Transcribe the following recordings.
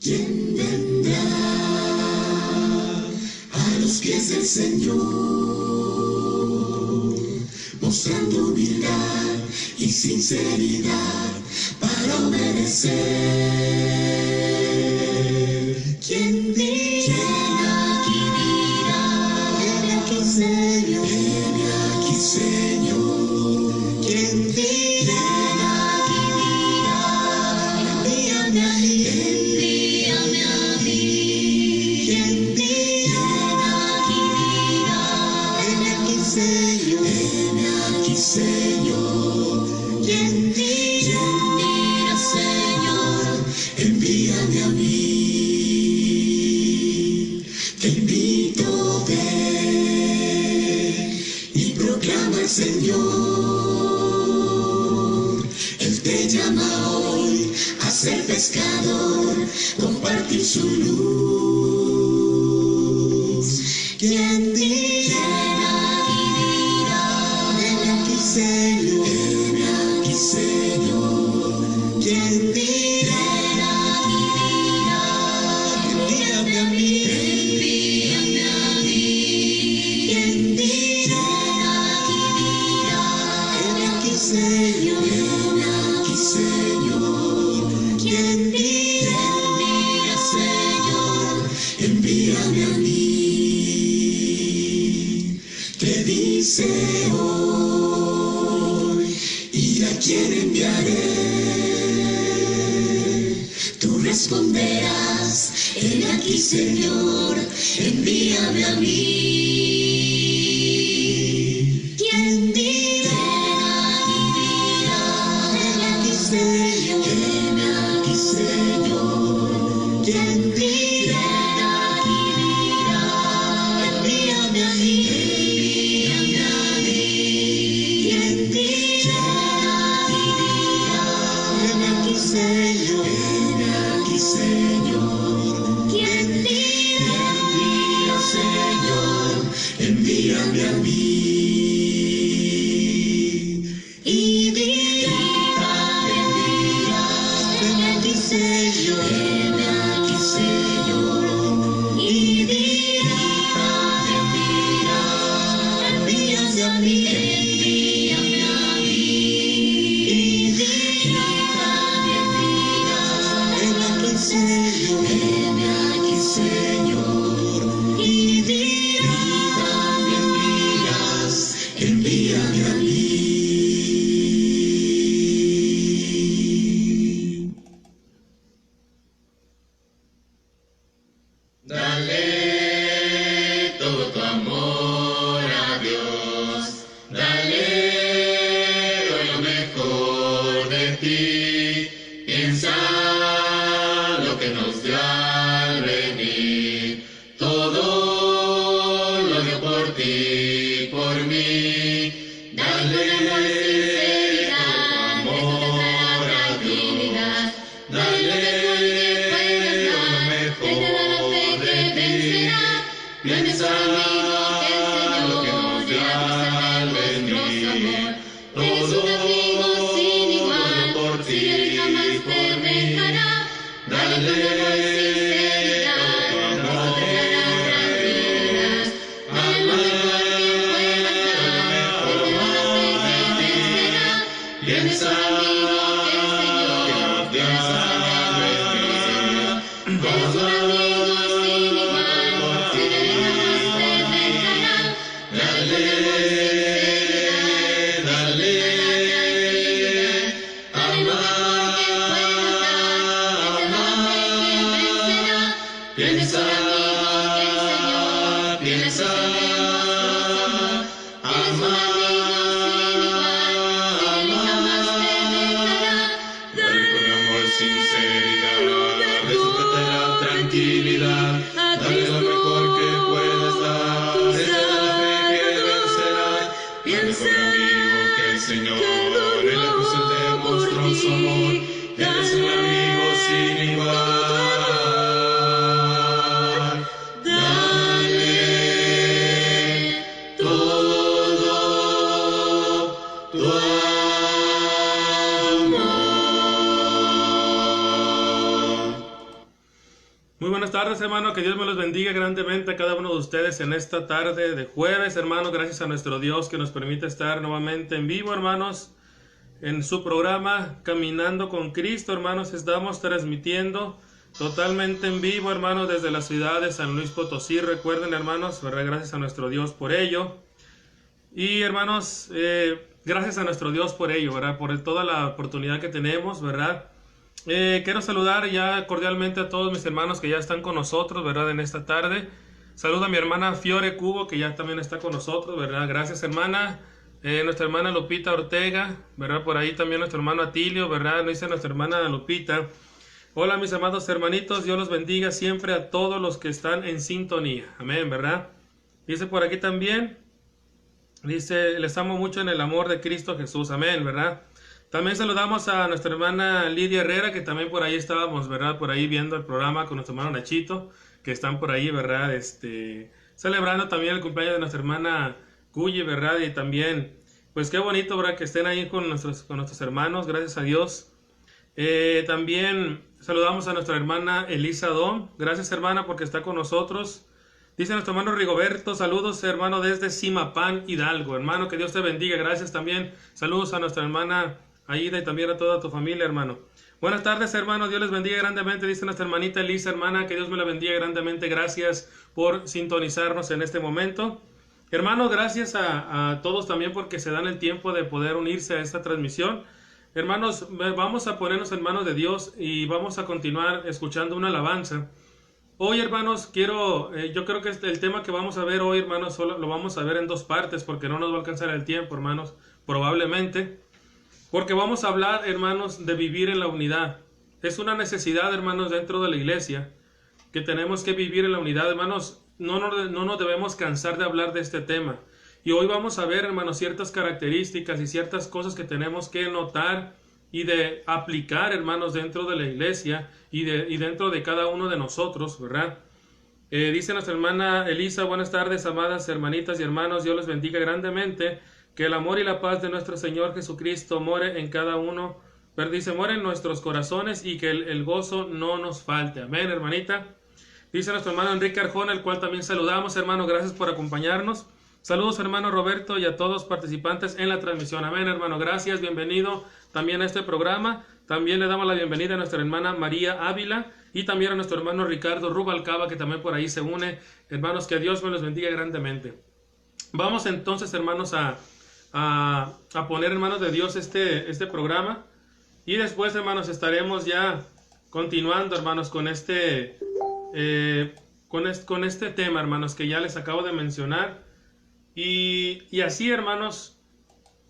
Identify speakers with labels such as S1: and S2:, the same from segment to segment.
S1: ¿Quién vendrá a los pies del Señor, mostrando humildad y sinceridad para obedecer? ¿Quién dirá? ¿Quién dirá? Heme aquí, Señor. Heme aquí, Señor. ¿Quién dirá? Envíame a mí. Envíame a mí. ¿Quién dirá? Heme aquí, Señor. Heme aquí, Señor. ¿Quién dirá, Señor? Envíame a mí. Te invito, ven y proclama al Señor. Él te llama hoy a ser pescador, compartir su luz. ¿Quién dirá? Heme aquí, Señor. Heme aquí, Señor. ¿Quién dirá? Envíame a mí. Envíame a mí. ¿Quién dirá? Heme aquí, Señor. Heme aquí, Señor. ¿Quién dirá? Señor, envíame a mí. Te dice hoy, ¿y a quién enviaré? Tú responderás, heme aquí, Señor, envíame a mí. ¿Quién dirá? Heme aquí, Señor. Heme aquí, Señor. ¿Quién dirá? Envíame a mí. Envíame a mí. ¿Quién dirá? Heme aquí, Señor. Heme aquí, Señor. ¿Quién dirá? Señor, envíame a mí. Y dirá, heme aquí, Señor. Heme aquí, Señor. Y dirá, envíame a mí. Envíame a mí. Y dirá, heme aquí, Señor. Heme aquí, Señor. Y dirá, envíame a mí.
S2: Dale todo tu amor a Dios, dale hoy lo mejor de ti, piensa lo que nos dio al venir, todo lo dio por ti, por mí, dale todo tu amor a Dios, dale lo mejor de ti, piensa lo que nos dio al venir, todo lo dio por ti, por mí, dale todo tu amor a Dios, ama lo mejor de ti, piensa lo que nos dio al venir, todo lo piensa, piensa, ama, dale con amor, sinceridad, eso te dará tranquilidad, dale lo mejor que puedes dar, esa es la fe que vencerá, dale con amigo que el Señor, en la cruz Él demostró su amor, Él es un amigo sin igual.
S3: Muy buenas tardes, hermano, que Dios me los bendiga grandemente a cada uno de ustedes en esta tarde de jueves, hermano. Gracias a nuestro Dios que nos permite estar nuevamente en vivo, hermanos, en su programa Caminando con Cristo, hermanos. Estamos transmitiendo totalmente en vivo, hermanos, desde la ciudad de San Luis Potosí. Recuerden, hermanos, ¿verdad? Gracias a nuestro Dios por ello. Y, hermanos, gracias a nuestro Dios por ello, ¿verdad? Por toda la oportunidad que tenemos, ¿verdad? Quiero saludar ya cordialmente a todos mis hermanos que ya están con nosotros, ¿verdad? En esta tarde. Saludo a mi hermana Fiore Cubo, que ya también está con nosotros, ¿verdad? Gracias, hermana. Nuestra hermana Lupita Ortega, ¿verdad? Por ahí también nuestro hermano Atilio, ¿verdad? Nos dice nuestra hermana Lupita. Hola, mis amados hermanitos, Dios los bendiga siempre a todos los que están en sintonía. Amén, ¿verdad? Dice por aquí también, dice, les amo mucho en el amor de Cristo Jesús. Amén, ¿verdad? También saludamos a nuestra hermana Lidia Herrera, que también por ahí estábamos, ¿verdad? Por ahí viendo el programa con nuestro hermano Nachito, que están por ahí, ¿verdad? Celebrando también el cumpleaños de nuestra hermana Cuyi, ¿verdad? Y también, pues qué bonito, ¿verdad? Que estén ahí con nuestros hermanos, gracias a Dios. También saludamos a nuestra hermana Elisa Dom. Gracias, hermana, porque está con nosotros. Dice nuestro hermano Rigoberto, saludos, hermano, desde Zimapán, Hidalgo. Hermano, que Dios te bendiga. Gracias también. Saludos a nuestra hermana Aida y también a toda tu familia, hermano. Buenas tardes, hermano. Dios les bendiga grandemente. Dice nuestra hermanita Elisa, hermana, que Dios me la bendiga grandemente. Gracias por sintonizarnos en este momento. Hermano, gracias a todos también porque se dan el tiempo de poder unirse a esta transmisión. Hermanos, vamos a ponernos en manos de Dios y vamos a continuar escuchando una alabanza. Hoy, hermanos, yo creo que el tema que vamos a ver hoy, hermanos, solo lo vamos a ver en dos partes porque no nos va a alcanzar el tiempo, hermanos, probablemente. Porque vamos a hablar, hermanos, de vivir en la unidad. Es una necesidad, hermanos, dentro de la iglesia, que tenemos que vivir en la unidad, hermanos. No nos debemos cansar de hablar de este tema. Y hoy vamos a ver, hermanos, ciertas características y ciertas cosas que tenemos que notar y de aplicar, hermanos, dentro de la iglesia y dentro de cada uno de nosotros, ¿verdad? Dice nuestra hermana Elisa, buenas tardes, amadas hermanitas y hermanos, Dios les bendiga grandemente, que el amor y la paz de nuestro Señor Jesucristo more en cada uno, pero dice, more en nuestros corazones y que el gozo no nos falte. Amén, hermanita. Dice nuestro hermano Enrique Arjona, el cual también saludamos, hermano, gracias por acompañarnos. Saludos, hermano Roberto, y a todos participantes en la transmisión. Amén, hermano, gracias, bienvenido también a este programa. También le damos la bienvenida a nuestra hermana María Ávila y también a nuestro hermano Ricardo Rubalcaba, que también por ahí se une. Hermanos, que Dios me los bendiga grandemente. Vamos entonces, hermanos, a poner en manos de Dios este programa. Y después, hermanos, estaremos ya continuando, hermanos, con este tema, hermanos, que ya les acabo de mencionar. Y así, hermanos,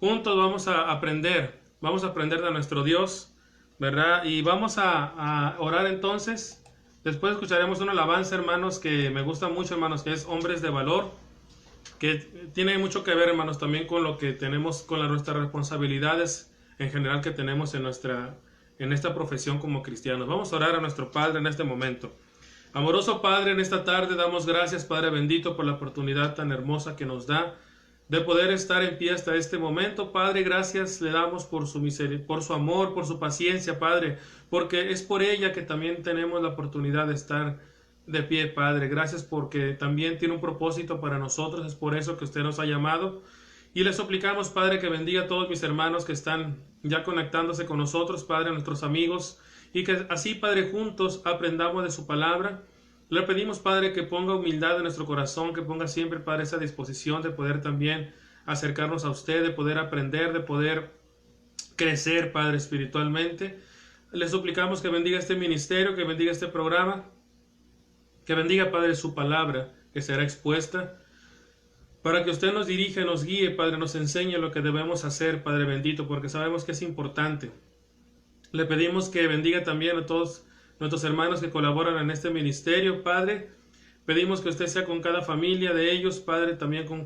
S3: juntos vamos a aprender de nuestro Dios, ¿verdad? Y vamos a orar entonces. Después escucharemos una alabanza, hermanos, que me gusta mucho, hermanos, que es Hombres de Valor, que tiene mucho que ver, hermanos, también con lo que tenemos, con nuestras responsabilidades en general que tenemos en esta profesión como cristianos. Vamos a orar a nuestro Padre en este momento. Amoroso Padre, en esta tarde damos gracias, Padre bendito, por la oportunidad tan hermosa que nos da de poder estar en pie hasta este momento. Padre, gracias le damos por su misericordia, por su amor, por su paciencia, Padre, porque es por ella que también tenemos la oportunidad de estar de pie, Padre. Gracias porque también tiene un propósito para nosotros, es por eso que usted nos ha llamado. Y le suplicamos, Padre, que bendiga a todos mis hermanos que están ya conectándose con nosotros, Padre, a nuestros amigos, y que así, Padre, juntos aprendamos de su palabra. Le pedimos, Padre, que ponga humildad en nuestro corazón, que ponga siempre, Padre, esa disposición de poder también acercarnos a usted, de poder aprender, de poder crecer, Padre, espiritualmente. Le suplicamos que bendiga este ministerio, que bendiga este programa, que bendiga, Padre, su palabra, que será expuesta, para que usted nos dirija, nos guíe, Padre, nos enseñe lo que debemos hacer, Padre bendito, porque sabemos que es importante. Le pedimos que bendiga también a todos nuestros hermanos que colaboran en este ministerio, Padre. Pedimos que usted sea con cada familia de ellos, Padre, también con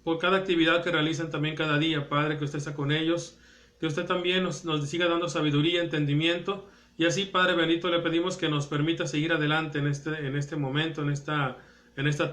S3: por cada actividad que realizan también cada día, Padre, que usted sea con ellos, que usted también nos siga dando sabiduría, entendimiento, y así, Padre bendito, le pedimos que nos permita seguir adelante en este momento, en esta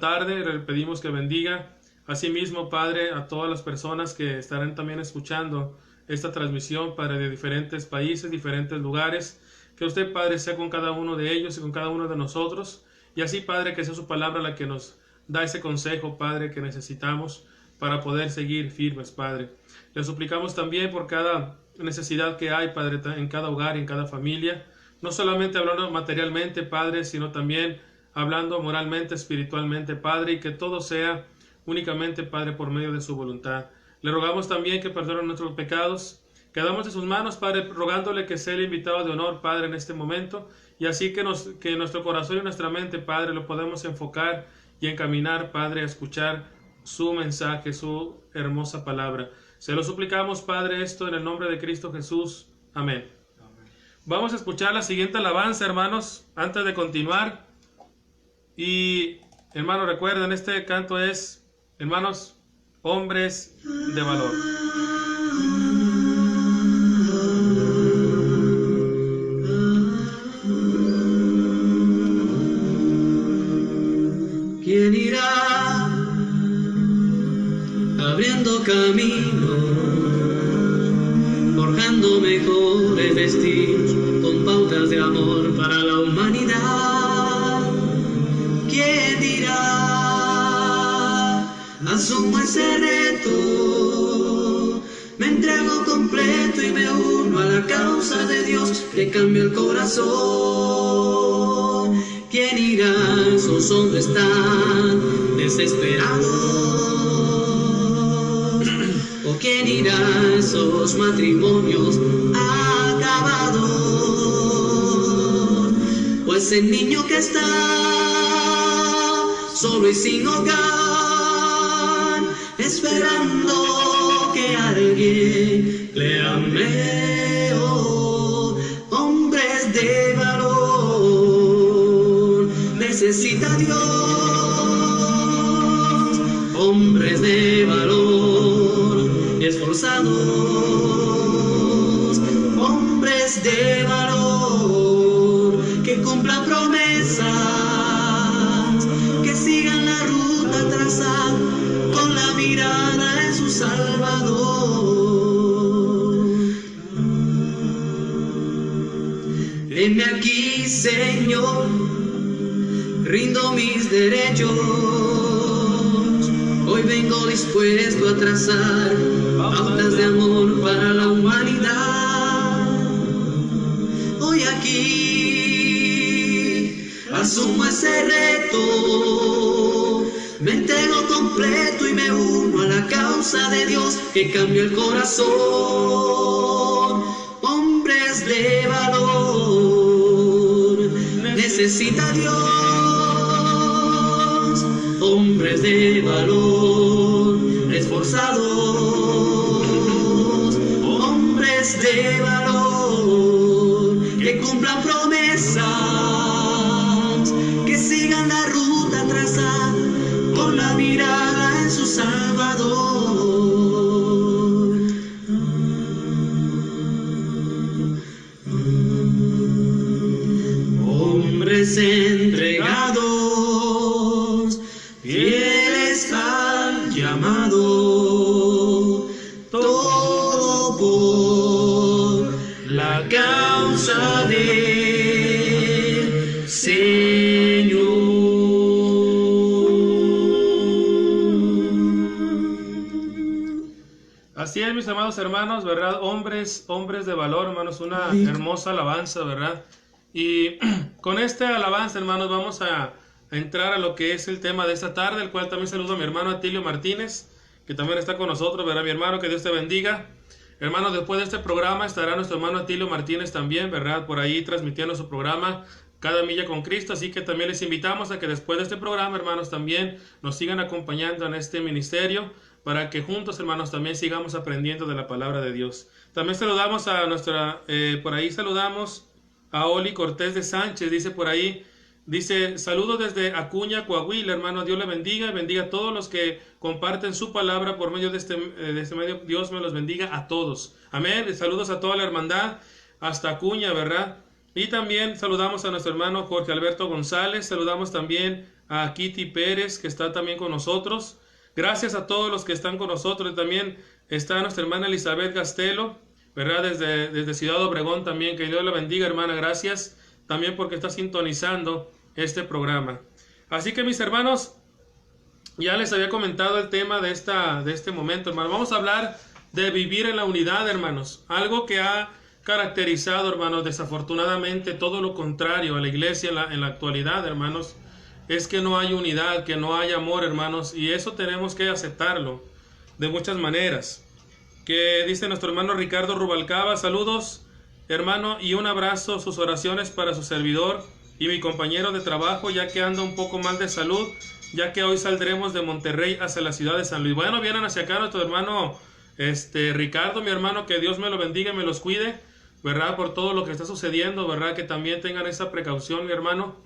S3: tarde. Le pedimos que bendiga asimismo, Padre, a todas las personas que estarán también escuchando esta transmisión, Padre, de diferentes países, diferentes lugares, Que usted, Padre, sea con cada uno de ellos y con cada uno de nosotros. Y así, Padre, que sea su palabra la que nos da ese consejo, Padre, que necesitamos para poder seguir firmes, Padre. Le suplicamos también por cada necesidad que hay, Padre, en cada hogar y en cada familia. No solamente hablando materialmente, Padre, sino también hablando moralmente, espiritualmente, Padre, y que todo sea únicamente, Padre, por medio de su voluntad. Le rogamos también que perdone nuestros pecados. Quedamos en sus manos, Padre, rogándole que sea el invitado de honor, Padre, en este momento, y así que nuestro corazón y nuestra mente, Padre, lo podemos enfocar y encaminar, Padre, a escuchar su mensaje, su hermosa palabra. Se lo suplicamos, Padre, esto en el nombre de Cristo Jesús. Amén. Vamos a escuchar la siguiente alabanza, hermanos, antes de continuar. Y, hermanos, recuerden, este canto es, hermanos, hombres de valor.
S4: ¿Quién irá abriendo camino, forjando mejores destinos con pautas de amor para la humanidad? ¿Quién dirá asumo ese reto, me entrego completo y me uno a la causa de Dios que cambia el corazón? ¿Quién irá? Esos hombres tan desesperados. ¿O quién irá? Esos matrimonios acabados. O ese niño que está solo y sin hogar, esperando que alguien le ame. Oh, hombres de valor, necesita Dios, hombres de valor, esforzados, hombres de valor, que cumplan promesas, que sigan la ruta trazada con la mirada en su Salvador. Heme aquí, Señor, rindo mis derechos, hoy vengo dispuesto a trazar pautas de amor para la humanidad. Hoy aquí asumo ese reto, me entrego completo y me uno a la causa de Dios que cambia el corazón. Hombres de valor, necesita Dios, hombres de valor, esforzados, hombres de valor, que cumplan promesas, que sigan la ruta trazada con la mirada en su Salvador. Hombres entregados, fieles al llamado, todo por la causa del Señor.
S3: Así es, mis amados hermanos, ¿verdad? Hombres de valor, hermanos, una hermosa alabanza, ¿verdad? Y con esta alabanza, hermanos, vamos a entrar a lo que es el tema de esta tarde, el cual también saludo a mi hermano Atilio Martínez, que también está con nosotros, ¿verdad? Mi hermano, que Dios te bendiga. Hermanos, después de este programa estará nuestro hermano Atilio Martínez también, ¿verdad? Por ahí transmitiendo su programa Cada Milla con Cristo, así que también les invitamos a que después de este programa, hermanos, también nos sigan acompañando en este ministerio, para que juntos, hermanos, también sigamos aprendiendo de la palabra de Dios. También saludamos a por ahí saludamos a Oli Cortés de Sánchez, dice por ahí, dice, saludos desde Acuña, Coahuila, hermano, Dios le bendiga, bendiga a todos los que comparten su palabra por medio de este medio, Dios me los bendiga a todos, amén. Saludos a toda la hermandad, hasta Acuña, ¿verdad? Y también saludamos a nuestro hermano Jorge Alberto González, saludamos también a Kitty Pérez, que está también con nosotros. Gracias a todos los que están con nosotros. También está nuestra hermana Elizabeth Gastelo, ¿verdad? Desde Ciudad Obregón también. Que Dios la bendiga, hermana. Gracias también porque está sintonizando este programa. Así que mis hermanos, ya les había comentado el tema de este momento, hermano. Vamos a hablar de vivir en la unidad, hermanos. Algo que ha caracterizado, hermanos, desafortunadamente todo lo contrario a la iglesia en la actualidad, hermanos, es que no hay unidad, que no hay amor, hermanos, y eso tenemos que aceptarlo de muchas maneras. Que dice nuestro hermano Ricardo Rubalcaba: saludos, hermano, y un abrazo, sus oraciones para su servidor y mi compañero de trabajo, ya que anda un poco mal de salud, ya que hoy saldremos de Monterrey hacia la ciudad de San Luis. Bueno, vienen hacia acá nuestro hermano Ricardo, mi hermano, que Dios me lo bendiga y me los cuide, ¿verdad? Por todo lo que está sucediendo, ¿verdad? Que también tengan esa precaución, mi hermano.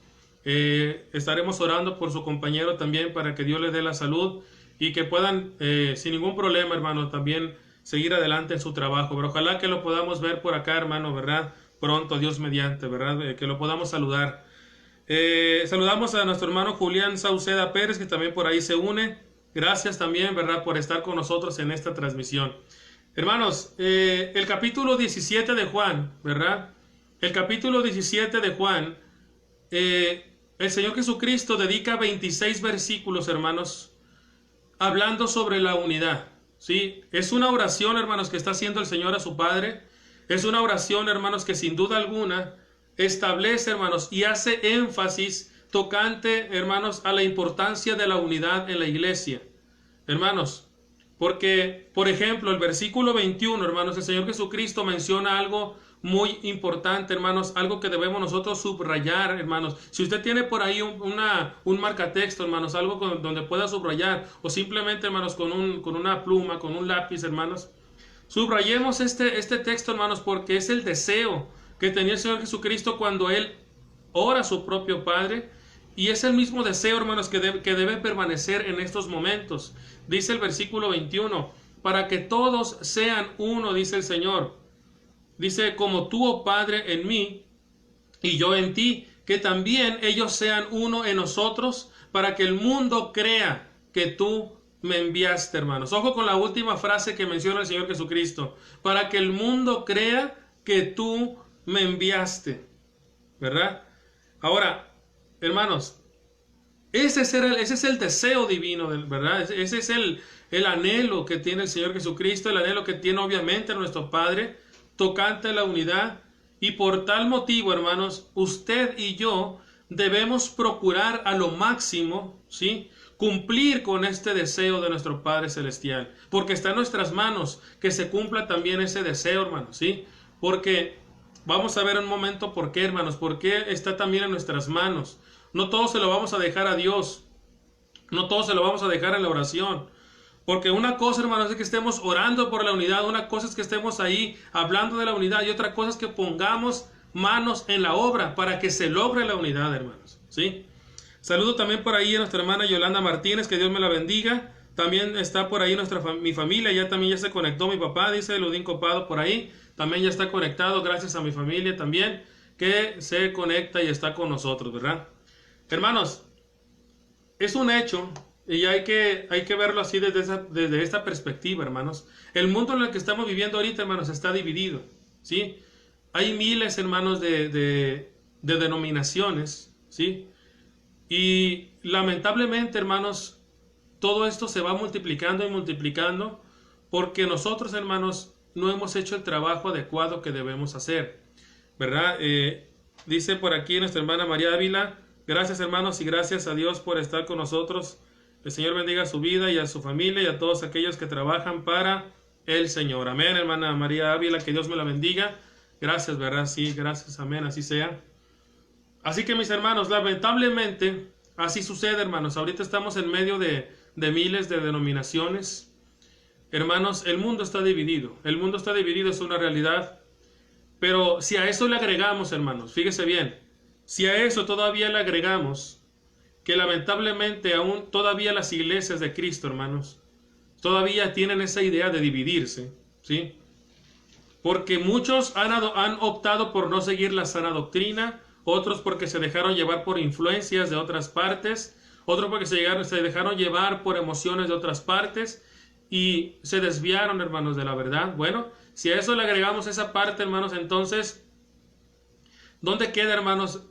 S3: Estaremos orando por su compañero también para que Dios les dé la salud y que puedan, sin ningún problema, hermano, también seguir adelante en su trabajo. Pero ojalá que lo podamos ver por acá, hermano, ¿verdad? Pronto, Dios mediante, ¿verdad? Que lo podamos saludar. Saludamos a nuestro hermano Julián Sauceda Pérez, que también por ahí se une. Gracias también, ¿verdad?, por estar con nosotros en esta transmisión. Hermanos, el capítulo 17 de Juan, ¿verdad? El capítulo 17 de Juan, el Señor Jesucristo dedica 26 versículos, hermanos, hablando sobre la unidad, ¿sí? Es una oración, hermanos, que está haciendo el Señor a su Padre. Es una oración, hermanos, que sin duda alguna establece, hermanos, y hace énfasis tocante, hermanos, a la importancia de la unidad en la iglesia, hermanos, porque, por ejemplo, el versículo 21, hermanos, el Señor Jesucristo menciona algo muy importante, hermanos, algo que debemos nosotros subrayar, hermanos. Si usted tiene por ahí un marcatexto, hermanos, algo donde pueda subrayar, o simplemente, hermanos, con una pluma, con un lápiz, hermanos, subrayemos este texto, hermanos, porque es el deseo que tenía el Señor Jesucristo cuando Él ora a su propio Padre, y es el mismo deseo, hermanos, que debe permanecer en estos momentos. Dice el versículo 21, para que todos sean uno, dice el Señor. Dice, como tú, oh Padre, en mí, y yo en ti, que también ellos sean uno en nosotros, para que el mundo crea que tú me enviaste, hermanos. Ojo con la última frase que menciona el Señor Jesucristo, para que el mundo crea que tú me enviaste, ¿verdad? Ahora, hermanos, ese es el deseo divino, ¿verdad? Ese es el anhelo que tiene el Señor Jesucristo, el anhelo que tiene obviamente nuestro Padre, tocante a la unidad. Y por tal motivo, hermanos, usted y yo debemos procurar a lo máximo, ¿sí?, cumplir con este deseo de nuestro Padre Celestial, porque está en nuestras manos que se cumpla también ese deseo, hermanos, ¿sí? Porque vamos a ver un momento por qué, hermanos, por qué está también en nuestras manos. No todo se lo vamos a dejar a Dios, no todo se lo vamos a dejar en la oración, porque una cosa, hermanos, es que estemos orando por la unidad, una cosa es que estemos ahí hablando de la unidad, y otra cosa es que pongamos manos en la obra para que se logre la unidad, hermanos, ¿sí? Saludo también por ahí a nuestra hermana Yolanda Martínez, que Dios me la bendiga. También está por ahí mi familia, ya se conectó mi papá, dice Ludín Copado por ahí. También ya está conectado, gracias a mi familia también, que se conecta y está con nosotros, ¿verdad? Hermanos, es un hecho, y hay que verlo así desde esta perspectiva, hermanos. El mundo en el que estamos viviendo ahorita, hermanos, está dividido, ¿sí? Hay miles, hermanos, de denominaciones, ¿sí? Y lamentablemente, hermanos, todo esto se va multiplicando y multiplicando porque nosotros, hermanos, no hemos hecho el trabajo adecuado que debemos hacer, ¿verdad? Dice por aquí nuestra hermana María Ávila, gracias, hermanos, y gracias a Dios por estar con nosotros. El Señor bendiga su vida y a su familia y a todos aquellos que trabajan para el Señor. Amén, hermana María Ávila, que Dios me la bendiga. Gracias, ¿verdad? Sí, gracias, amén, así sea. Así que, mis hermanos, lamentablemente, así sucede, hermanos. Ahorita estamos en medio de miles de denominaciones. Hermanos, el mundo está dividido. El mundo está dividido, es una realidad. Pero si a eso le agregamos, hermanos, fíjese bien, si a eso todavía le agregamos que lamentablemente aún todavía las iglesias de Cristo, hermanos, todavía tienen esa idea de dividirse, ¿sí? Porque muchos han optado por no seguir la sana doctrina, otros porque se dejaron llevar por influencias de otras partes, otros porque se dejaron llevar por emociones de otras partes y se desviaron, hermanos, de la verdad. Bueno, Si a eso le agregamos esa parte, hermanos, entonces, ¿dónde queda, hermanos,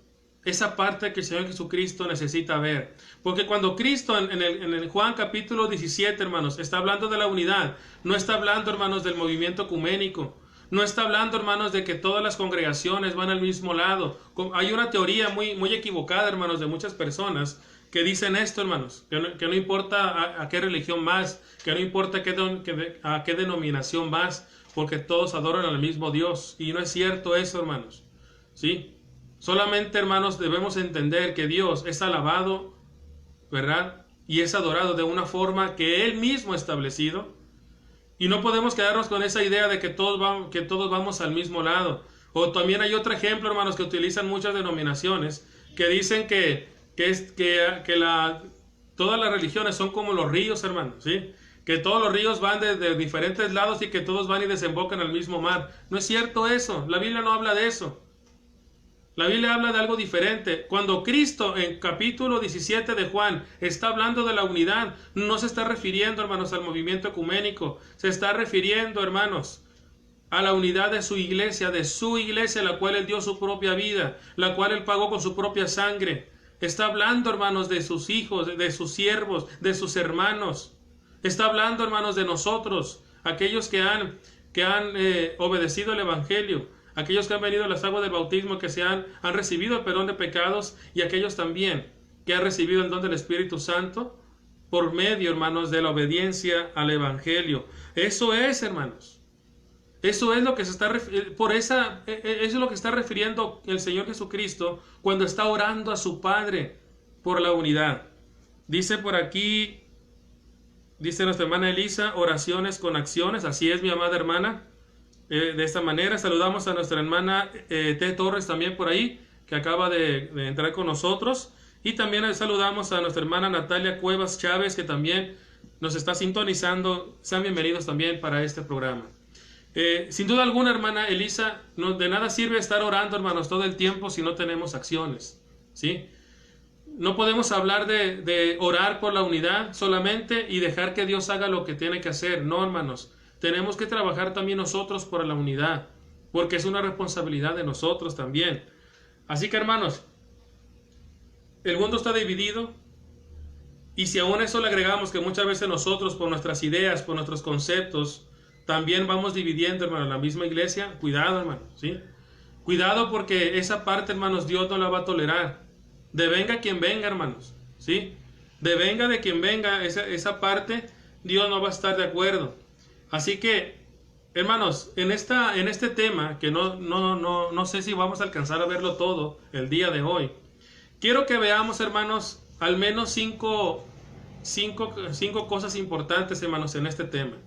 S3: esa parte que el Señor Jesucristo necesita ver? Porque cuando Cristo en el Juan capítulo 17, hermanos, está hablando de la unidad, no está hablando, hermanos, del movimiento ecuménico, no está hablando, hermanos, de que todas las congregaciones van al mismo lado. Hay una teoría muy equivocada, hermanos, de muchas personas que dicen esto, hermanos, que no importa a qué religión más, que no importa a qué denominación más, porque todos adoran al mismo Dios. Y no es cierto eso, hermanos. ¿Sí? Solamente, hermanos, debemos entender que Dios es alabado, ¿verdad? Y es adorado de una forma que Él mismo ha establecido. Y no podemos quedarnos con esa idea de que todos vamos al mismo lado. O también hay otro ejemplo, hermanos, que utilizan muchas denominaciones, que dicen que todas las religiones son como los ríos, hermanos, ¿sí? Que todos los ríos van de diferentes lados y que todos van y desembocan al mismo mar. No es cierto eso. La Biblia no habla de eso. La Biblia habla de algo diferente. Cuando Cristo en capítulo 17 de Juan está hablando de la unidad, no se está refiriendo, hermanos, al movimiento ecuménico. Se está refiriendo, hermanos, a la unidad de su iglesia, la cual Él dio su propia vida, la cual Él pagó con su propia sangre. Está hablando, hermanos, de sus hijos, de sus siervos, de sus hermanos. Está hablando, hermanos, de nosotros, aquellos que han obedecido el Evangelio. Aquellos que han venido a las aguas del bautismo, que han recibido el perdón de pecados, y aquellos también que han recibido el don del Espíritu Santo por medio, hermanos, de la obediencia al Evangelio. Eso es, hermanos. Eso es lo que es lo que está refiriendo el Señor Jesucristo cuando está orando a su Padre por la unidad. Dice por aquí, dice nuestra hermana Elisa, oraciones con acciones. Así es, mi amada hermana. De esta manera saludamos a nuestra hermana T. Torres también por ahí, que acaba de entrar con nosotros, y también saludamos a nuestra hermana Natalia Cuevas Chávez, que también nos está sintonizando. Sean bienvenidos también para este programa. Sin duda alguna, hermana Elisa, de nada sirve estar orando, hermanos, todo el tiempo si no tenemos acciones, ¿sí? No podemos hablar de orar por la unidad solamente y dejar que Dios haga lo que tiene que hacer. No, hermanos. Tenemos que trabajar también nosotros por la unidad, porque es una responsabilidad de nosotros también. Así que, hermanos, el mundo está dividido, y si aún a eso le agregamos que muchas veces nosotros, por nuestras ideas, por nuestros conceptos, también vamos dividiendo, hermano, la misma iglesia, cuidado, hermano, ¿sí? Cuidado, porque esa parte, hermanos, Dios no la va a tolerar. De venga quien venga, hermanos, ¿sí? De venga de quien venga, esa parte, Dios no va a estar de acuerdo. Así que, hermanos, en este tema, que no sé si vamos a alcanzar a verlo todo el día de hoy, quiero que veamos, hermanos, al menos cinco cosas importantes, hermanos, en este tema.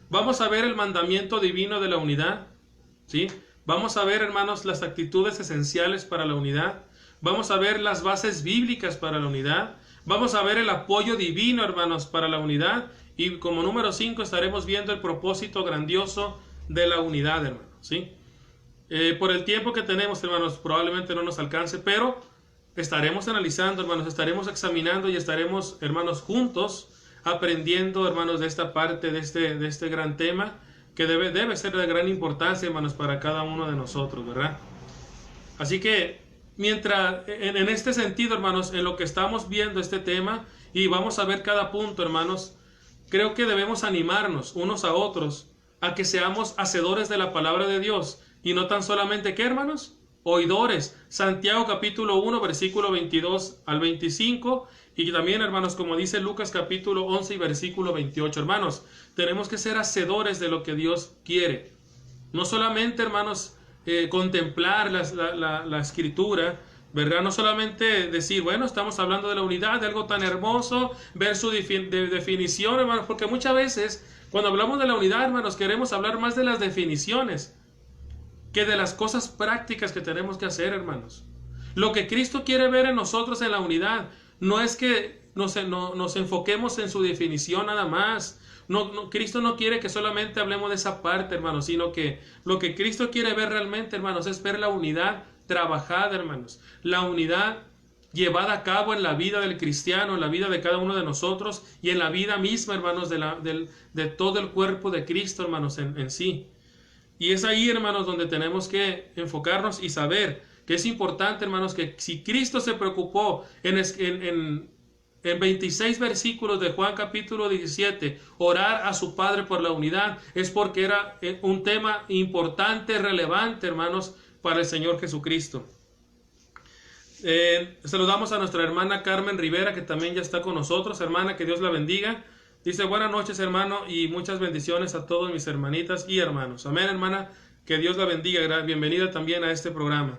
S3: Vamos a ver el mandamiento divino de la unidad, ¿sí? Vamos a ver, hermanos, las actitudes esenciales para la unidad. Vamos a ver las bases bíblicas para la unidad. Vamos a ver el apoyo divino, hermanos, para la unidad. Y como número 5 estaremos viendo el propósito grandioso de la unidad, hermanos, ¿sí? Por el tiempo que tenemos, hermanos, probablemente no nos alcance, pero estaremos analizando, hermanos, estaremos examinando y estaremos, hermanos, juntos aprendiendo, hermanos, de esta parte, de este gran tema, que debe ser de gran importancia, hermanos, para cada uno de nosotros, ¿verdad? Así que, mientras, en este sentido, hermanos, en lo que estamos viendo este tema, y vamos a ver cada punto, hermanos, creo que debemos animarnos unos a otros a que seamos hacedores de la palabra de Dios, y no tan solamente, ¿qué, hermanos? Oidores. Santiago capítulo 1, versículo 22 al 25, y también, hermanos, como dice Lucas capítulo 11 y versículo 28. Hermanos, tenemos que ser hacedores de lo que Dios quiere. No solamente, hermanos, contemplar la escritura, ¿verdad? No solamente decir, bueno, estamos hablando de la unidad, de algo tan hermoso, ver su definición, hermanos, porque muchas veces cuando hablamos de la unidad, hermanos, queremos hablar más de las definiciones que de las cosas prácticas que tenemos que hacer, hermanos. Lo que Cristo quiere ver en nosotros en la unidad no es que nos enfoquemos en su definición nada más. Cristo no quiere que solamente hablemos de esa parte, hermanos, sino que lo que Cristo quiere ver realmente, hermanos, es ver la unidad trabajada, hermanos, la unidad llevada a cabo en la vida del cristiano, en la vida de cada uno de nosotros y en la vida misma, hermanos, de todo el cuerpo de Cristo, hermanos, en sí. Y es ahí, hermanos, donde tenemos que enfocarnos y saber que es importante, hermanos, que si Cristo se preocupó en 26 versículos de Juan capítulo 17, orar a su Padre por la unidad, es porque era un tema importante, relevante, hermanos, para el Señor Jesucristo. Saludamos a nuestra hermana Carmen Rivera, que también ya está con nosotros. Hermana, que Dios la bendiga. Dice, buenas noches, hermano, y muchas bendiciones a todos mis hermanitas y hermanos. Amén, hermana, que Dios la bendiga. Bienvenida también a este programa.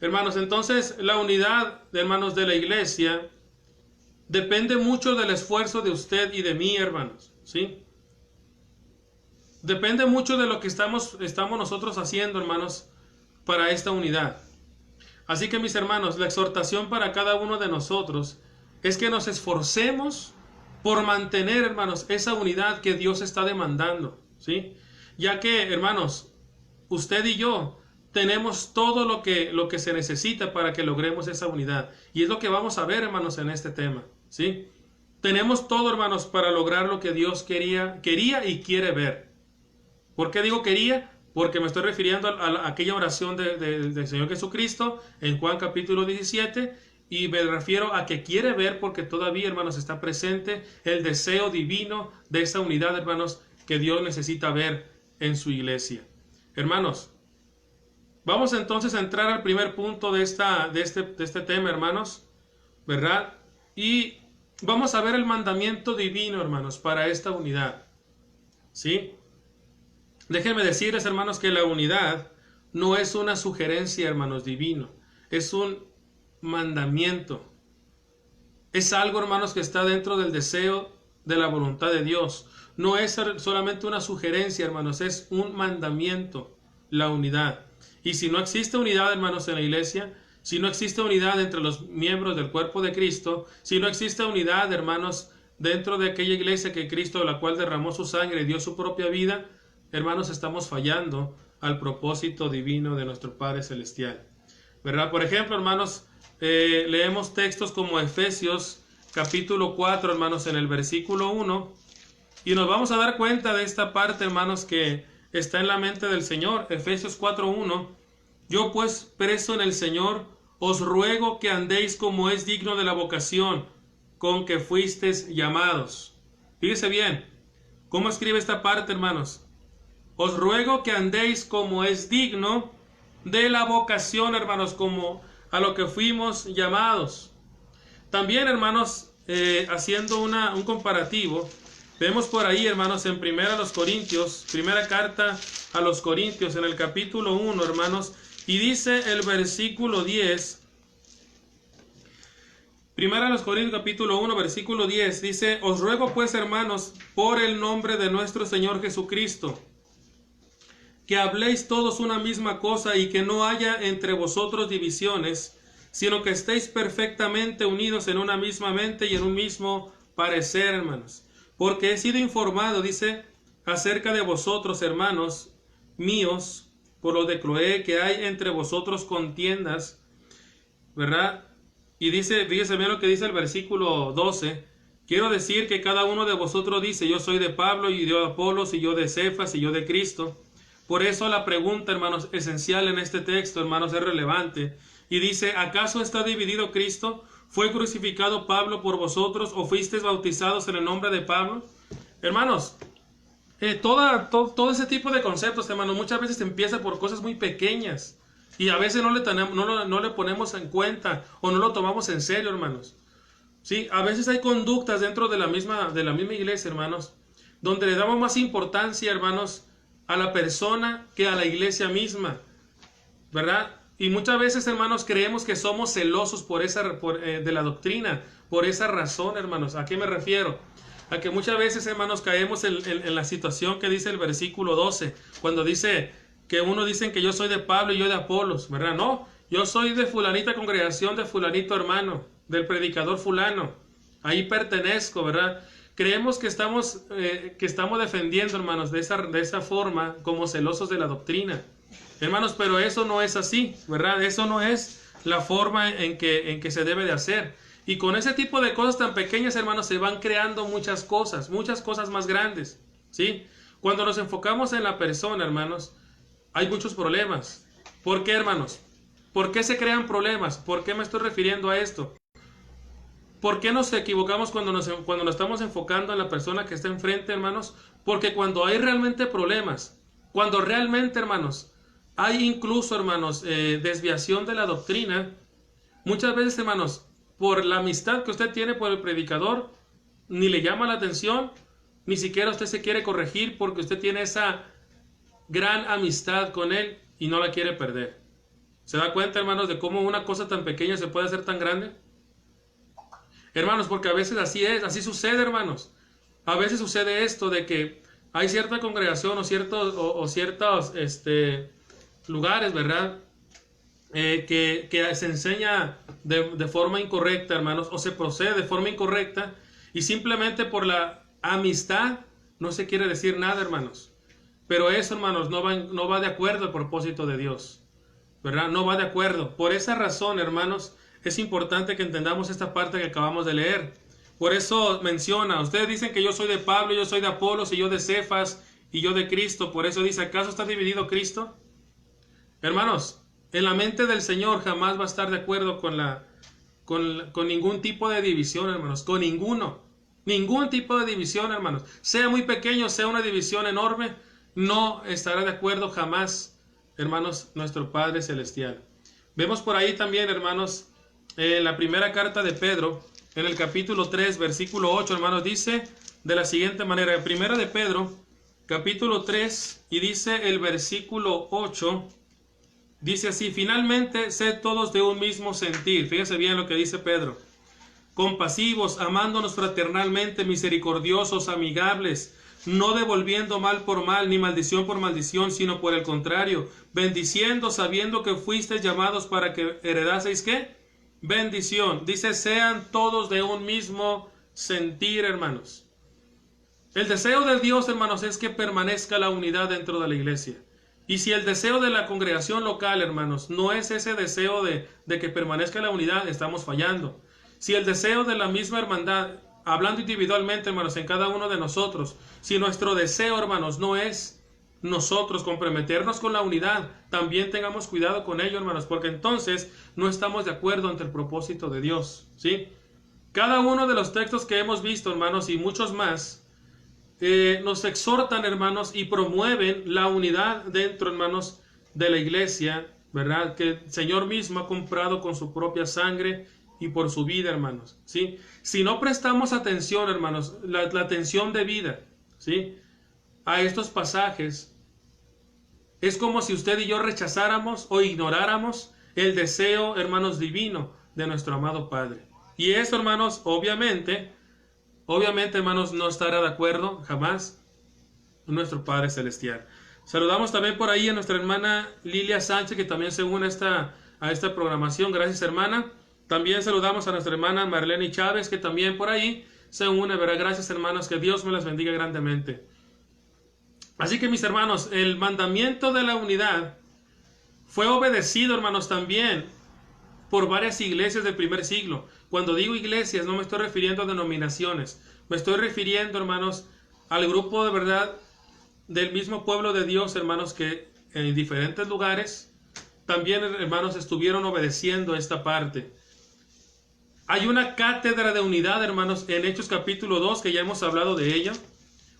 S3: Hermanos, entonces, la unidad, hermanos, de la iglesia depende mucho del esfuerzo de usted y de mí, hermanos, ¿sí? Depende mucho de lo que estamos nosotros haciendo, hermanos, para esta unidad. Así que, mis hermanos, la exhortación para cada uno de nosotros es que nos esforcemos por mantener, hermanos, esa unidad que Dios está demandando, ¿sí? Ya que, hermanos, usted y yo tenemos todo lo que se necesita para que logremos esa unidad. Y es lo que vamos a ver, hermanos, en este tema, ¿sí? Tenemos todo, hermanos, para lograr lo que Dios quería y quiere ver. ¿Por qué digo quería? Porque me estoy refiriendo a aquella oración del Señor Jesucristo en Juan capítulo 17, y me refiero a que quiere ver porque todavía, hermanos, está presente el deseo divino de esa unidad, hermanos, que Dios necesita ver en su iglesia. Hermanos, vamos entonces a entrar al primer punto de este tema, hermanos, ¿verdad? Y vamos a ver el mandamiento divino, hermanos, para esta unidad, ¿sí? Déjenme decirles, hermanos, que la unidad no es una sugerencia, hermanos, divino. Es un mandamiento. Es algo, hermanos, que está dentro del deseo de la voluntad de Dios. No es solamente una sugerencia, hermanos, es un mandamiento, la unidad. Y si no existe unidad, hermanos, en la iglesia, si no existe unidad entre los miembros del cuerpo de Cristo, si no existe unidad, hermanos, dentro de aquella iglesia que Cristo, la cual derramó su sangre y dio su propia vida, hermanos, estamos fallando al propósito divino de nuestro Padre Celestial, ¿verdad? Por ejemplo, hermanos, leemos textos como Efesios capítulo 4, hermanos, en el versículo 1, y nos vamos a dar cuenta de esta parte, hermanos, que está en la mente del Señor. Efesios 4:1, yo pues, preso en el Señor, os ruego que andéis como es digno de la vocación con que fuisteis llamados. Fíjese bien, ¿cómo escribe esta parte, hermanos? Os ruego que andéis como es digno de la vocación, hermanos, como a lo que fuimos llamados. También, hermanos, haciendo un comparativo, vemos por ahí, hermanos, en primera carta a los Corintios, en el capítulo 1, hermanos, y dice el versículo 10, primera a los Corintios capítulo 1, versículo 10, dice, os ruego pues, hermanos, por el nombre de nuestro Señor Jesucristo, que habléis todos una misma cosa y que no haya entre vosotros divisiones, sino que estéis perfectamente unidos en una misma mente y en un mismo parecer, hermanos. Porque he sido informado, dice, acerca de vosotros, hermanos míos, por lo de Cloé, que hay entre vosotros contiendas, ¿verdad? Y dice, fíjese bien lo que dice el versículo 12, quiero decir que cada uno de vosotros dice, yo soy de Pablo, y yo de Apolos, y yo de Cefas, y yo de Cristo. Por eso la pregunta, hermanos, esencial en este texto, hermanos, es relevante. Y dice, ¿acaso está dividido Cristo? ¿Fue crucificado Pablo por vosotros o fuisteis bautizados en el nombre de Pablo? Hermanos, todo ese tipo de conceptos, hermanos, muchas veces empieza por cosas muy pequeñas. Y a veces no le ponemos en cuenta o no lo tomamos en serio, hermanos. Sí, a veces hay conductas dentro de la misma iglesia, hermanos, donde le damos más importancia, hermanos, a la persona que a la iglesia misma, ¿verdad? Y muchas veces, hermanos, creemos que somos celosos de la doctrina, por esa razón, hermanos. ¿A qué me refiero? A que muchas veces, hermanos, caemos en la situación que dice el versículo 12, cuando dice que uno dicen que yo soy de Pablo y yo de Apolos, ¿verdad? No, yo soy de fulanita congregación, de fulanito hermano, del predicador fulano, ahí pertenezco, ¿verdad? Creemos que estamos defendiendo, hermanos, de esa forma, como celosos de la doctrina. Hermanos, pero eso no es así, ¿verdad? Eso no es la forma en que se debe de hacer. Y con ese tipo de cosas tan pequeñas, hermanos, se van creando muchas cosas más grandes, ¿sí? Cuando nos enfocamos en la persona, hermanos, hay muchos problemas. ¿Por qué, hermanos? ¿Por qué se crean problemas? ¿Por qué me estoy refiriendo a esto? ¿Por qué nos equivocamos cuando nos estamos enfocando en la persona que está enfrente, hermanos? Porque cuando hay realmente problemas, cuando realmente, hermanos, hay incluso, hermanos, desviación de la doctrina, muchas veces, hermanos, por la amistad que usted tiene por el predicador, ni le llama la atención, ni siquiera usted se quiere corregir porque usted tiene esa gran amistad con él y no la quiere perder. ¿Se da cuenta, hermanos, de cómo una cosa tan pequeña se puede hacer tan grande? Hermanos, porque a veces así es, así sucede, hermanos. A veces sucede esto de que hay cierta congregación o ciertos lugares, ¿verdad? Que se enseña de forma incorrecta, hermanos, o se procede de forma incorrecta, y simplemente por la amistad no se quiere decir nada, hermanos. Pero eso, hermanos, no va de acuerdo al propósito de Dios, ¿verdad? No va de acuerdo. Por esa razón, hermanos, es importante que entendamos esta parte que acabamos de leer. Por eso menciona, ustedes dicen que yo soy de Pablo, yo soy de Apolos, y yo de Cefas, y yo de Cristo. Por eso dice, ¿acaso está dividido Cristo? Hermanos, en la mente del Señor jamás va a estar de acuerdo con ningún tipo de división, hermanos. Con ninguno. Ningún tipo de división, hermanos. Sea muy pequeño, sea una división enorme, no estará de acuerdo jamás, hermanos, nuestro Padre Celestial. Vemos por ahí también, hermanos, la primera carta de Pedro, en el capítulo 3, versículo 8, hermanos, dice de la siguiente manera. Primera de Pedro, capítulo 3, y dice el versículo 8, dice así: finalmente, sed todos de un mismo sentir. Fíjense bien lo que dice Pedro. Compasivos, amándonos fraternalmente, misericordiosos, amigables, no devolviendo mal por mal, ni maldición por maldición, sino por el contrario, bendiciendo, sabiendo que fuisteis llamados para que heredaseis, ¿qué? Bendición. Dice, sean todos de un mismo sentir, hermanos. El deseo de Dios, hermanos, es que permanezca la unidad dentro de la iglesia. Y si el deseo de la congregación local, hermanos, no es ese deseo de que permanezca la unidad, estamos fallando. Si el deseo de la misma hermandad, hablando individualmente, hermanos, en cada uno de nosotros, si nuestro deseo, hermanos, no es nosotros comprometernos con la unidad, también tengamos cuidado con ello, hermanos, porque entonces no estamos de acuerdo ante el propósito de Dios, ¿sí? Cada uno de los textos que hemos visto, hermanos, y muchos más, nos exhortan, hermanos, y promueven la unidad dentro, hermanos, de la iglesia, ¿verdad? Que el Señor mismo ha comprado con su propia sangre y por su vida, hermanos, ¿sí? Si no prestamos atención, hermanos, la atención debida, ¿sí?, a estos pasajes, es como si usted y yo rechazáramos o ignoráramos el deseo, hermanos, divino de nuestro amado Padre. Y esto, hermanos, obviamente, hermanos, no estará de acuerdo jamás nuestro Padre Celestial. Saludamos también por ahí a nuestra hermana Lilia Sánchez, que también se une a esta programación. Gracias, hermana. También saludamos a nuestra hermana Marlene Chávez, que también por ahí se une, ¿verdad? Gracias, hermanos, que Dios me las bendiga grandemente. Así que, mis hermanos, el mandamiento de la unidad fue obedecido, hermanos, también por varias iglesias del primer siglo. Cuando digo iglesias, no me estoy refiriendo a denominaciones. Me estoy refiriendo, hermanos, al grupo de verdad del mismo pueblo de Dios, hermanos, que en diferentes lugares también, hermanos, estuvieron obedeciendo esta parte. Hay una cátedra de unidad, hermanos, en Hechos capítulo 2, que ya hemos hablado de ella.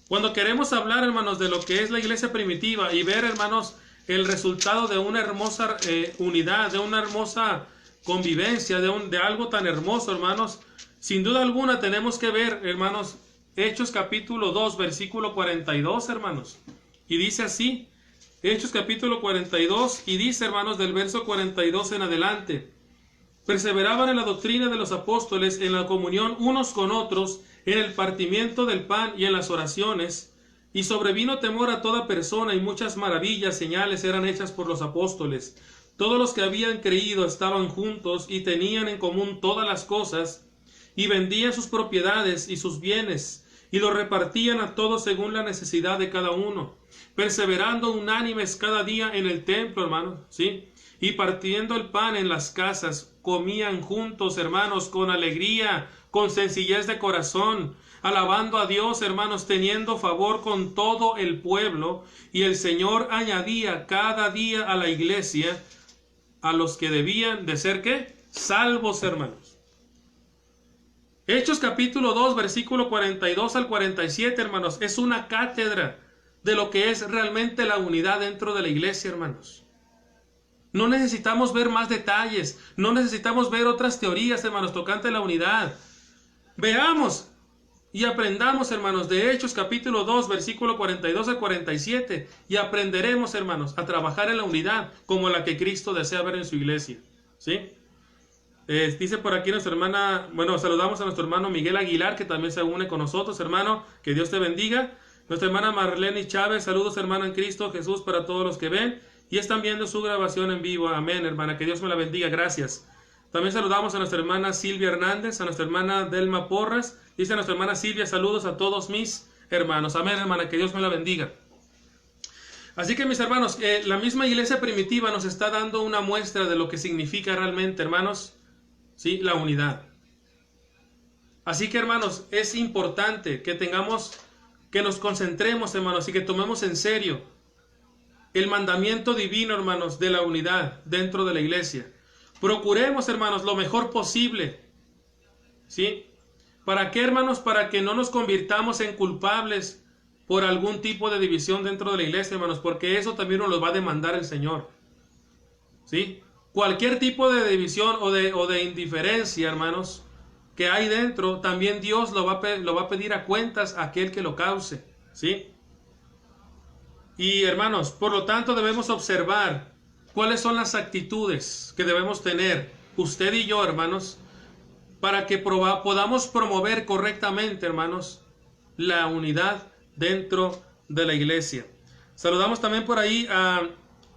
S3: Cuando queremos hablar, hermanos, de lo que es la iglesia primitiva y ver, hermanos, el resultado de una hermosa unidad, de una hermosa convivencia, de algo tan hermoso, hermanos, sin duda alguna tenemos que ver, hermanos, Hechos capítulo 2, versículo 42, hermanos. Y dice así, Hechos capítulo 42, y dice, hermanos, del verso 42 en adelante: perseveraban en la doctrina de los apóstoles, en la comunión unos con otros, en el partimiento del pan y en las oraciones. Y sobrevino temor a toda persona, y muchas maravillas, señales eran hechas por los apóstoles. Todos los que habían creído estaban juntos y tenían en común todas las cosas, y vendían sus propiedades y sus bienes, y los repartían a todos según la necesidad de cada uno, perseverando unánimes cada día en el templo, hermanos, ¿sí?, y partiendo el pan en las casas, comían juntos, hermanos, con alegría con sencillez de corazón, alabando a Dios, hermanos, teniendo favor con todo el pueblo, y el Señor añadía cada día a la iglesia a los que debían de ser, ¿qué? Salvos, hermanos. Hechos capítulo 2, versículo 42 al 47, hermanos, es una cátedra de lo que es realmente la unidad dentro de la iglesia, hermanos. No necesitamos ver más detalles, no necesitamos ver otras teorías, hermanos, tocante la unidad. Veamos y aprendamos, hermanos, de Hechos capítulo 2, versículo 42 al 47, y aprenderemos, hermanos, a trabajar en la unidad como la que Cristo desea ver en su iglesia. ¿Sí? Dice por aquí nuestra hermana, bueno, saludamos a nuestro hermano Miguel Aguilar, que también se une con nosotros, hermano, que Dios te bendiga. Nuestra hermana Marlene Chávez, saludos, hermana en Cristo Jesús, para todos los que ven y están viendo su grabación en vivo. Amén, hermana, que Dios me la bendiga, gracias. También saludamos a nuestra hermana Silvia Hernández, a nuestra hermana Delma Porras. Dice nuestra hermana Silvia, saludos a todos mis hermanos. Amén, hermana, que Dios me la bendiga. Así que, mis hermanos, la misma iglesia primitiva nos está dando una muestra de lo que significa realmente, hermanos, ¿sí? La unidad. Así que, hermanos, es importante que que nos concentremos, hermanos, y que tomemos en serio el mandamiento divino, hermanos, de la unidad dentro de la iglesia. Procuremos, hermanos, lo mejor posible, ¿sí? ¿Para qué, hermanos? Para que no nos convirtamos en culpables por algún tipo de división dentro de la iglesia, hermanos, porque eso también nos lo va a demandar el Señor, ¿sí? Cualquier tipo de división o de indiferencia, hermanos, que hay dentro, también Dios lo va a pedir a cuentas a aquel que lo cause, ¿sí? Y, hermanos, por lo tanto debemos observar cuáles son las actitudes que debemos tener usted y yo, hermanos, para que podamos promover correctamente, hermanos, la unidad dentro de la iglesia. Saludamos también por ahí a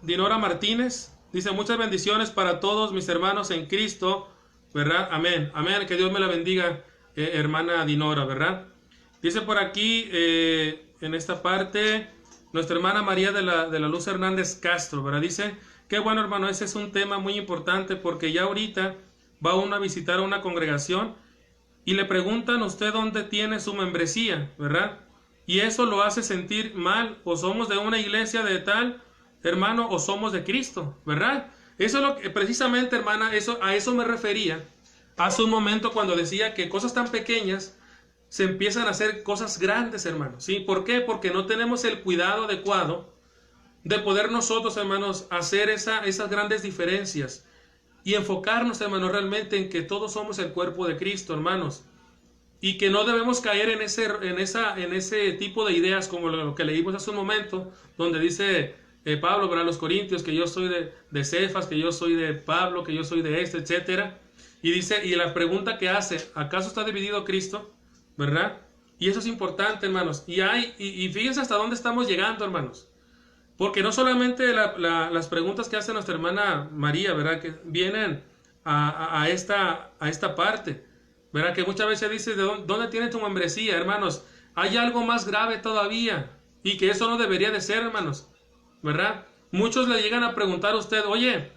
S3: Dinora Martínez. Dice, muchas bendiciones para todos mis hermanos en Cristo, ¿verdad? Amén, amén, que Dios me la bendiga, hermana Dinora, ¿verdad? Dice por aquí, en esta parte, nuestra hermana María de la Luz Hernández Castro, ¿verdad? Dice, qué bueno, hermano, ese es un tema muy importante, porque ya ahorita va uno a visitar a una congregación y le preguntan a usted dónde tiene su membresía, ¿verdad? Y eso lo hace sentir mal, o somos de una iglesia de tal, hermano, o somos de Cristo, ¿verdad? Eso es lo que, precisamente, hermana, a eso me refería hace un momento cuando decía que cosas tan pequeñas se empiezan a hacer cosas grandes, hermano, ¿sí? ¿Por qué? Porque no tenemos el cuidado adecuado de poder nosotros, hermanos, hacer esas grandes diferencias y enfocarnos, hermanos, realmente en que todos somos el cuerpo de Cristo, hermanos, y que no debemos caer en ese tipo de ideas como lo que leímos hace un momento, donde dice Pablo para los Corintios que yo soy de Cefas, que yo soy de Pablo, que yo soy de etcétera. Y dice, y la pregunta que hace, ¿acaso está dividido Cristo? ¿Verdad? Y eso es importante, hermanos. Y fíjense hasta dónde estamos llegando, hermanos. Porque no solamente las preguntas que hace nuestra hermana María, ¿verdad? Que vienen a esta parte, ¿verdad? Que muchas veces dice, ¿dónde tiene tu membresía, hermanos? Hay algo más grave todavía. Y que eso no debería de ser, hermanos, ¿verdad? Muchos le llegan a preguntar a usted, oye,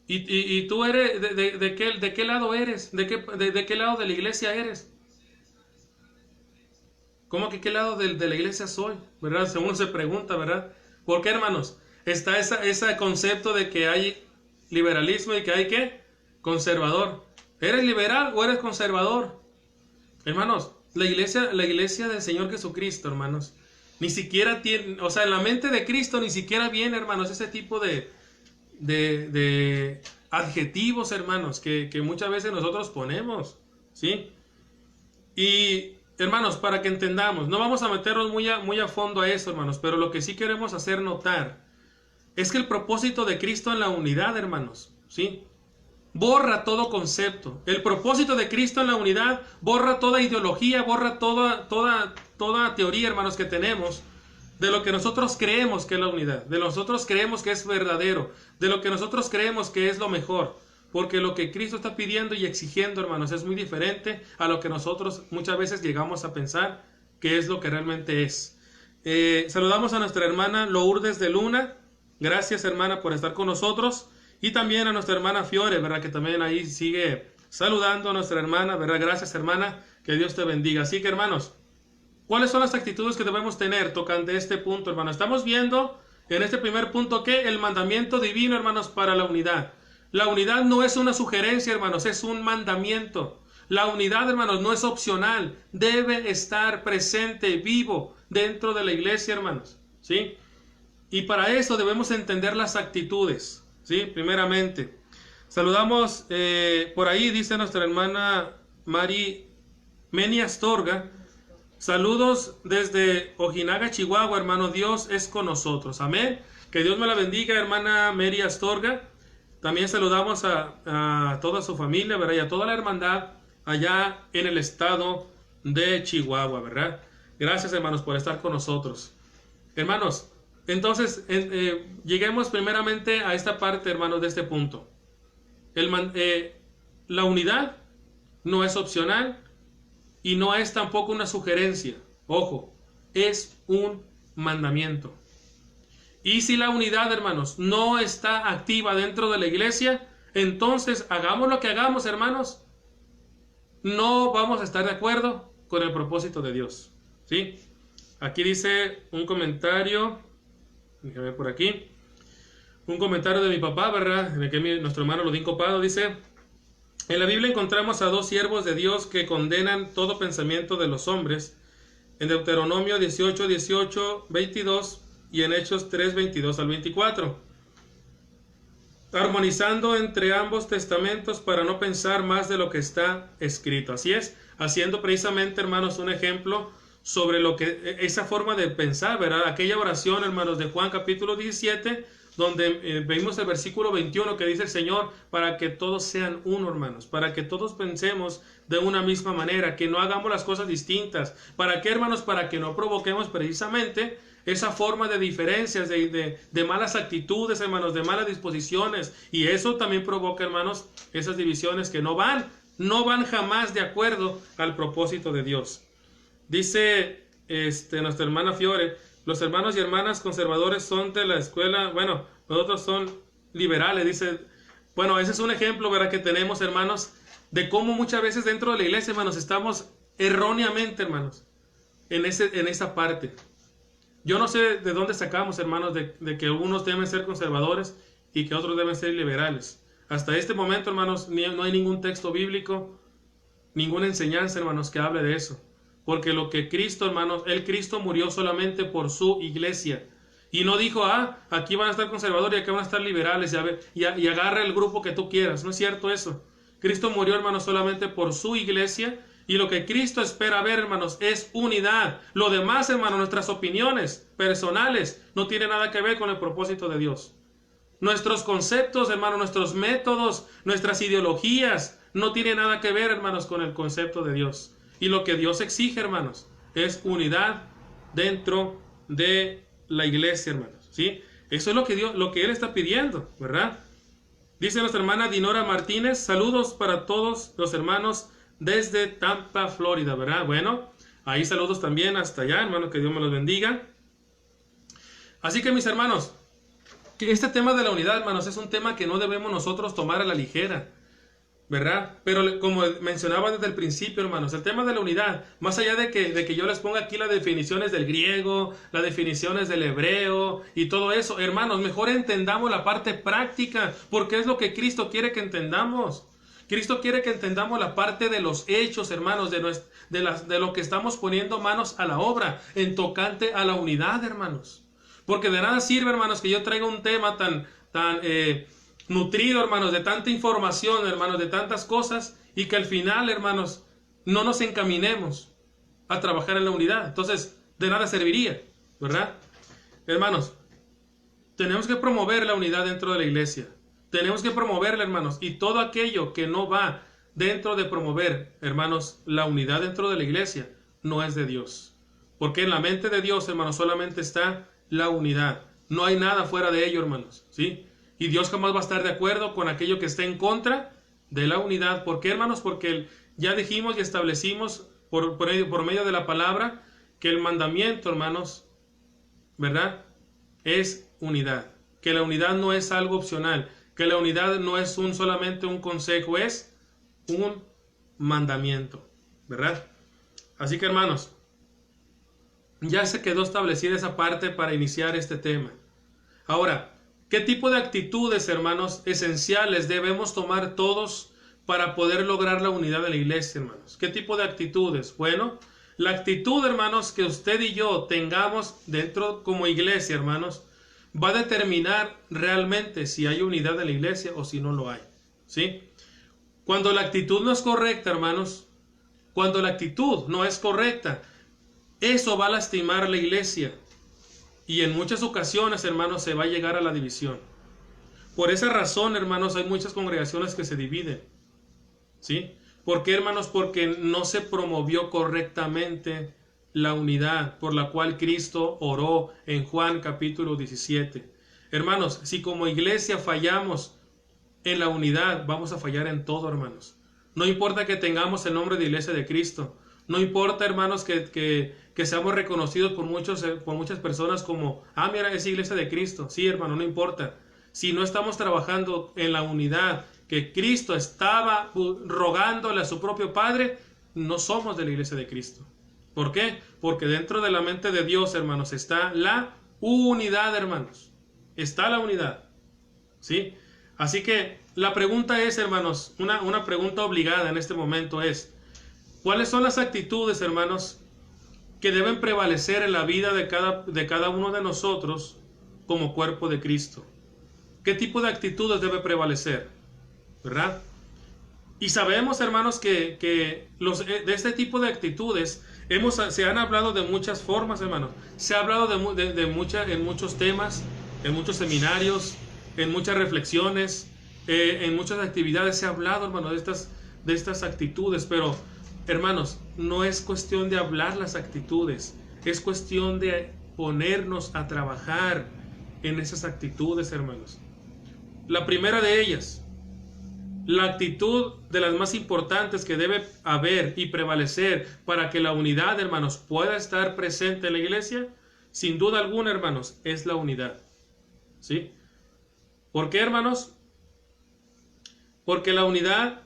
S3: ¿y tú eres, de qué lado eres? ¿De qué lado de la iglesia eres? ¿Cómo que qué lado de la iglesia soy? ¿Verdad? Según se pregunta, ¿verdad? ¿Por qué, hermanos? Está ese concepto de que hay liberalismo y que hay, ¿qué? Conservador. ¿Eres liberal o eres conservador? Hermanos, la iglesia del Señor Jesucristo, hermanos, ni siquiera tiene, o sea, en la mente de Cristo ni siquiera viene, hermanos, ese tipo de adjetivos, hermanos, que muchas veces nosotros ponemos, ¿sí? Y, hermanos, para que entendamos, no vamos a meternos muy a fondo a eso, hermanos, pero lo que sí queremos hacer notar es que el propósito de Cristo en la unidad, hermanos, ¿sí? Borra todo concepto. El propósito de Cristo en la unidad borra toda ideología, borra toda teoría, hermanos, que tenemos de lo que nosotros creemos que es la unidad, de lo que nosotros creemos que es verdadero, de lo que nosotros creemos que es lo mejor. Porque lo que Cristo está pidiendo y exigiendo, hermanos, es muy diferente a lo que nosotros muchas veces llegamos a pensar que es lo que realmente es. Saludamos a nuestra hermana Lourdes de Luna. Gracias, hermana, por estar con nosotros. Y también a nuestra hermana Fiore, ¿verdad? Que también ahí sigue saludando a nuestra hermana, ¿verdad? Gracias, hermana, que Dios te bendiga. Así que, hermanos, ¿cuáles son las actitudes que debemos tener tocante este punto, hermano? Estamos viendo en este primer punto que el mandamiento divino, hermanos, para la unidad. La unidad no es una sugerencia, hermanos, es un mandamiento. La unidad, hermanos, no es opcional, debe estar presente, vivo, dentro de la iglesia, hermanos, ¿sí? Y para eso debemos entender las actitudes, ¿sí? Primeramente, saludamos, por ahí dice nuestra hermana Meni Astorga, saludos desde Ojinaga, Chihuahua, hermano, Dios es con nosotros, amén. Que Dios me la bendiga, hermana Mary Astorga. También saludamos a toda su familia, ¿verdad? Y a toda la hermandad allá en el estado de Chihuahua, ¿verdad? Gracias, hermanos, por estar con nosotros. Hermanos, entonces, lleguemos primeramente a esta parte, hermanos, de este punto. La unidad no es opcional y no es tampoco una sugerencia. Ojo, es un mandamiento. Y si la unidad, hermanos, no está activa dentro de la iglesia, entonces hagamos lo que hagamos, hermanos, no vamos a estar de acuerdo con el propósito de Dios, ¿sí? Aquí dice un comentario, déjame ver por aquí, un comentario de mi papá, ¿verdad? En el que nuestro hermano Lodín Copado dice: en la Biblia encontramos a dos siervos de Dios que condenan todo pensamiento de los hombres, en Deuteronomio 18, 18, 22 y en Hechos 3, 22 al 24, armonizando entre ambos testamentos para no pensar más de lo que está escrito. Así es, haciendo precisamente, hermanos, un ejemplo sobre lo que esa forma de pensar, ¿verdad? Aquella oración, hermanos, de Juan capítulo 17, donde vimos el versículo 21 que dice el Señor, para que todos sean uno, hermanos, para que todos pensemos de una misma manera, que no hagamos las cosas distintas. ¿Para qué, hermanos? Para que no provoquemos precisamente esa forma de diferencias, de malas actitudes, hermanos, de malas disposiciones, y eso también provoca, hermanos, esas divisiones que no van jamás de acuerdo al propósito de Dios. Dice nuestra hermana Fiore: los hermanos y hermanas conservadores son de la escuela, bueno, nosotros son liberales, dice. Bueno, ese es un ejemplo, ¿verdad?, que tenemos, hermanos, de cómo muchas veces dentro de la iglesia, hermanos, estamos erróneamente, hermanos, en esa parte. Yo no sé de dónde sacamos, hermanos, de que unos deben ser conservadores y que otros deben ser liberales. Hasta este momento, hermanos, no hay ningún texto bíblico, ninguna enseñanza, hermanos, que hable de eso. Porque lo que Cristo, hermanos, Cristo murió solamente por su iglesia. Y no dijo, aquí van a estar conservadores y aquí van a estar liberales y agarra el grupo que tú quieras. No es cierto eso. Cristo murió, hermanos, solamente por su iglesia. Y lo que Cristo espera ver, hermanos, es unidad. Lo demás, hermanos, nuestras opiniones personales no tienen nada que ver con el propósito de Dios. Nuestros conceptos, hermanos, nuestros métodos, nuestras ideologías no tienen nada que ver, hermanos, con el concepto de Dios. Y lo que Dios exige, hermanos, es unidad dentro de la iglesia, hermanos, ¿sí? Eso es lo que Él está pidiendo, ¿verdad? Dice nuestra hermana Dinora Martínez: saludos para todos los hermanos desde Tampa, Florida, ¿verdad? Bueno, ahí saludos también hasta allá, hermanos, que Dios me los bendiga. Así que, mis hermanos, que este tema de la unidad, hermanos, es un tema que no debemos nosotros tomar a la ligera, ¿verdad? Pero como mencionaba desde el principio, hermanos, el tema de la unidad, más allá de que yo les ponga aquí las definiciones del griego, las definiciones del hebreo y todo eso, hermanos, mejor entendamos la parte práctica, porque es lo que Cristo quiere que entendamos. Cristo quiere que entendamos la parte de los hechos, hermanos, de lo que estamos poniendo manos a la obra en tocante a la unidad, hermanos. Porque de nada sirve, hermanos, que yo traiga un tema tan nutrido, hermanos, de tanta información, hermanos, de tantas cosas, y que al final, hermanos, no nos encaminemos a trabajar en la unidad. Entonces, de nada serviría, ¿verdad? Hermanos, tenemos que promover la unidad dentro de la iglesia. Tenemos que promoverla, hermanos, y todo aquello que no va dentro de promover, hermanos, la unidad dentro de la iglesia, no es de Dios. Porque en la mente de Dios, hermanos, solamente está la unidad. No hay nada fuera de ello, hermanos, ¿sí? Y Dios jamás va a estar de acuerdo con aquello que esté en contra de la unidad. ¿Por qué, hermanos? Porque ya dijimos y establecimos por medio de la palabra que el mandamiento, hermanos, ¿verdad?, es unidad. Que la unidad no es algo opcional. Que la unidad no es solamente un consejo, es un mandamiento, ¿verdad? Así que, hermanos, ya se quedó establecida esa parte para iniciar este tema. Ahora, ¿qué tipo de actitudes, hermanos, esenciales debemos tomar todos para poder lograr la unidad de la iglesia, hermanos? ¿Qué tipo de actitudes? Bueno, la actitud, hermanos, que usted y yo tengamos dentro como iglesia, hermanos, va a determinar realmente si hay unidad de la iglesia o si no lo hay, ¿sí? Cuando la actitud no es correcta, hermanos, cuando la actitud no es correcta, eso va a lastimar a la iglesia. Y en muchas ocasiones, hermanos, se va a llegar a la división. Por esa razón, hermanos, hay muchas congregaciones que se dividen, ¿sí? ¿Por qué, hermanos? Porque no se promovió correctamente la unidad por la cual Cristo oró en Juan capítulo 17. Hermanos, si como iglesia fallamos en la unidad, vamos a fallar en todo, hermanos. No importa que tengamos el nombre de Iglesia de Cristo. No importa, hermanos, que seamos reconocidos por muchas personas como, mira, es Iglesia de Cristo. Sí, hermano, no importa. Si no estamos trabajando en la unidad que Cristo estaba rogándole a su propio Padre, no somos de la Iglesia de Cristo. ¿Por qué? Porque dentro de la mente de Dios, hermanos, está la unidad, hermanos. Está la unidad, ¿sí? Así que la pregunta es, hermanos, una pregunta obligada en este momento es, ¿cuáles son las actitudes, hermanos, que deben prevalecer en la vida de cada uno de nosotros como cuerpo de Cristo? ¿Qué tipo de actitudes debe prevalecer? ¿Verdad? Y sabemos, hermanos, que de este tipo de actitudes se han hablado de muchas formas, hermanos. Se ha hablado en muchos temas, en muchos seminarios, en muchas reflexiones, en muchas actividades se ha hablado, hermanos, de estas actitudes. Pero, hermanos, no es cuestión de hablar las actitudes, es cuestión de ponernos a trabajar en esas actitudes, hermanos. La primera de ellas, la actitud de las más importantes que debe haber y prevalecer para que la unidad, hermanos, pueda estar presente en la iglesia, sin duda alguna, hermanos, es la unidad, ¿sí? ¿Por qué, hermanos? Porque la unidad,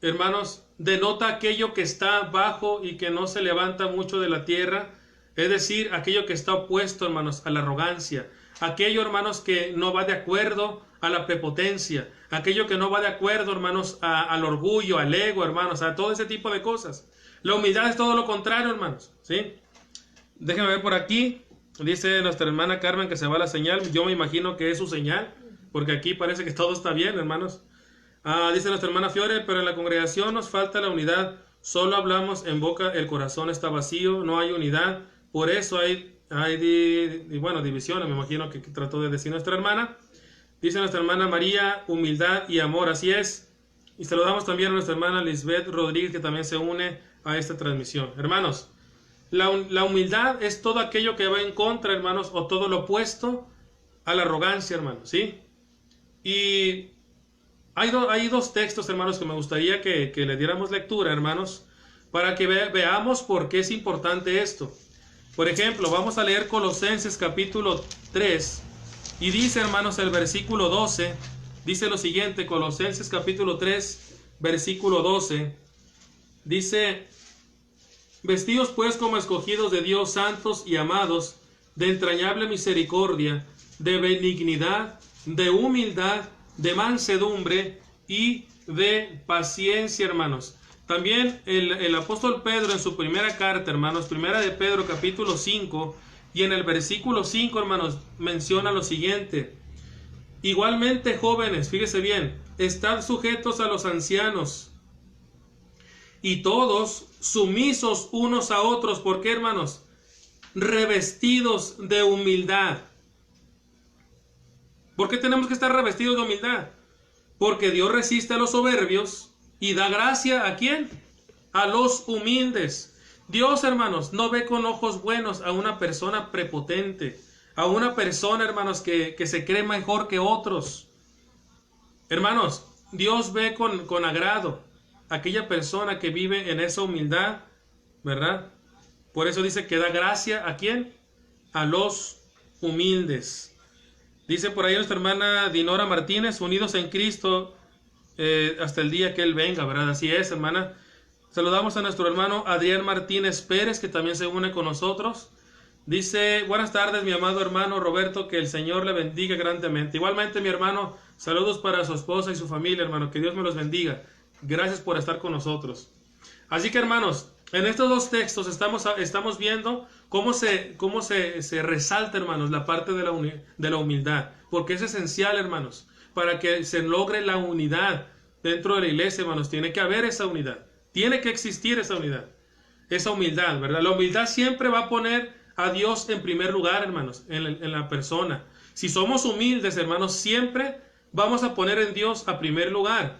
S3: hermanos, denota aquello que está bajo y que no se levanta mucho de la tierra, es decir, aquello que está opuesto, hermanos, a la arrogancia, aquello, hermanos, que no va de acuerdo a la prepotencia, aquello que no va de acuerdo, hermanos, al orgullo, al ego, hermanos, a todo ese tipo de cosas. La humildad es todo lo contrario, hermanos, ¿sí? Déjenme ver por aquí, dice nuestra hermana Carmen que se va la señal, yo me imagino que es su señal, porque aquí parece que todo está bien, hermanos. Dice nuestra hermana Fiore, pero en la congregación nos falta la unidad, solo hablamos en boca, el corazón está vacío, no hay unidad, por eso hay divisiones, me imagino que trató de decir nuestra hermana. Dice nuestra hermana María, humildad y amor, así es. Y saludamos también a nuestra hermana Lisbeth Rodríguez, que también se une a esta transmisión. Hermanos, la humildad es todo aquello que va en contra, hermanos, o todo lo opuesto a la arrogancia, hermanos, ¿sí? Y hay dos textos, hermanos, que me gustaría que le diéramos lectura, hermanos, para que veamos por qué es importante esto. Por ejemplo, vamos a leer Colosenses capítulo 3, y dice, hermanos, el versículo 12, dice lo siguiente, Colosenses capítulo 3, versículo 12, dice, vestidos pues como escogidos de Dios, santos y amados, de entrañable misericordia, de benignidad, de humildad, de mansedumbre y de paciencia, hermanos. También el apóstol Pedro en su primera carta, hermanos, primera de Pedro capítulo 5, y en el versículo 5, hermanos, menciona lo siguiente. Igualmente, jóvenes, fíjese bien, estad sujetos a los ancianos y todos sumisos unos a otros. ¿Por qué, hermanos? Revestidos de humildad. ¿Por qué tenemos que estar revestidos de humildad? Porque Dios resiste a los soberbios y da gracia ¿a quién? A los humildes. Dios, hermanos, no ve con ojos buenos a una persona prepotente, a una persona, hermanos, que se cree mejor que otros. Hermanos, Dios ve con agrado a aquella persona que vive en esa humildad, ¿verdad? Por eso dice que da gracia ¿a quién? A los humildes. Dice por ahí nuestra hermana Dinora Martínez, unidos en Cristo, hasta el día que Él venga, ¿verdad? Así es, hermana. Saludamos a nuestro hermano Adrián Martínez Pérez, que también se une con nosotros. Dice, buenas tardes, mi amado hermano Roberto, que el Señor le bendiga grandemente. Igualmente, mi hermano, saludos para su esposa y su familia, hermano, que Dios me los bendiga. Gracias por estar con nosotros. Así que, hermanos, en estos dos textos estamos viendo cómo se resalta, hermanos, la parte de la humildad, porque es esencial, hermanos, para que se logre la unidad dentro de la iglesia, hermanos. Tiene que haber esa unidad, tiene que existir esa unidad, esa humildad, ¿verdad? La humildad siempre va a poner a Dios en primer lugar, hermanos, en la persona. Si somos humildes, hermanos, siempre vamos a poner en Dios a primer lugar,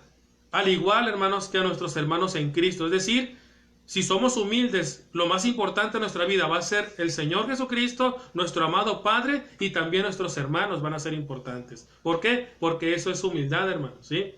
S3: al igual, hermanos, que a nuestros hermanos en Cristo. Es decir, si somos humildes, lo más importante en nuestra vida va a ser el Señor Jesucristo, nuestro amado Padre, y también nuestros hermanos van a ser importantes. ¿Por qué? Porque eso es humildad, hermanos, ¿sí?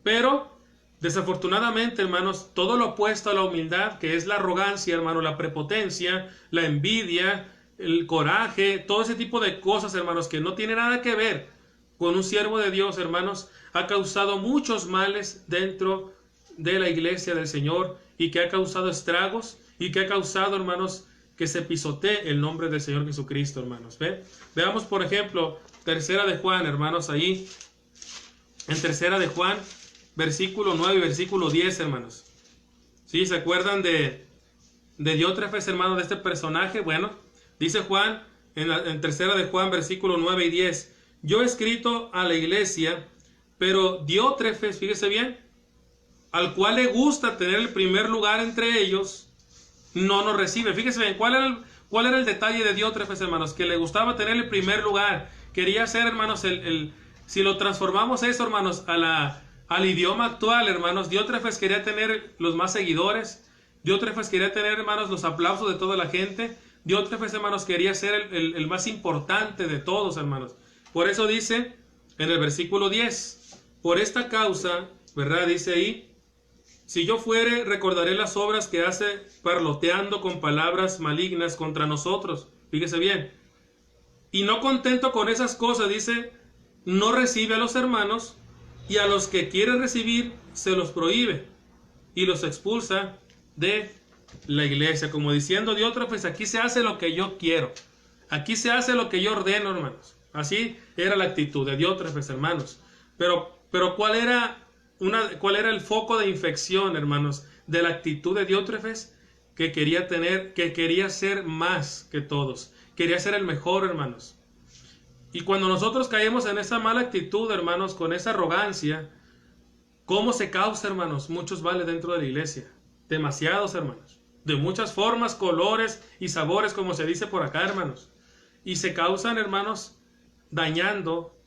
S3: Pero desafortunadamente, hermanos, todo lo opuesto a la humildad, que es la arrogancia, hermano, la prepotencia, la envidia, el coraje, todo ese tipo de cosas, hermanos, que no tiene nada que ver con un siervo de Dios, hermanos, ha causado muchos males dentro de la iglesia del Señor, y que ha causado estragos, y que ha causado, hermanos, que se pisotee el nombre del Señor Jesucristo, hermanos. Veamos, por ejemplo, Tercera de Juan, hermanos, ahí, en Tercera de Juan, versículo 9 y versículo 10, hermanos. ¿Sí? ¿Se acuerdan de Diótrefes, hermano, de este personaje? Bueno, dice Juan, en Tercera de Juan, versículo 9 y 10, yo he escrito a la iglesia, pero Diótrefes, fíjese bien, al cual le gusta tener el primer lugar entre ellos, no nos recibe. Fíjese bien, ¿cuál era el detalle de Diótrefes, hermanos? Que le gustaba tener el primer lugar. Quería ser, hermanos, si lo transformamos eso, hermanos, al idioma actual, hermanos, Diótrefes quería tener los más seguidores. Diótrefes quería tener, hermanos, los aplausos de toda la gente. Diótrefes, hermanos, quería ser el más importante de todos, hermanos. Por eso dice en el versículo 10, por esta causa, ¿verdad? Dice ahí, si yo fuere, recordaré las obras que hace parloteando con palabras malignas contra nosotros. Fíjese bien. Y no contento con esas cosas, dice, no recibe a los hermanos, y a los que quiere recibir se los prohíbe y los expulsa de la iglesia. Como diciendo Diótrefes, aquí se hace lo que yo quiero. Aquí se hace lo que yo ordeno, hermanos. Así era la actitud de Diótrefes, hermanos. Pero ¿cuál era el foco de infección, hermanos, de la actitud de Diótrefes? Que quería ser más que todos. Quería ser el mejor, hermanos. Y cuando nosotros caemos en esa mala actitud, hermanos, con esa arrogancia, ¿cómo se causa, hermanos? Muchos males dentro de la iglesia. Demasiados, hermanos. De muchas formas, colores y sabores, como se dice por acá, hermanos. Y se causan, hermanos, dañando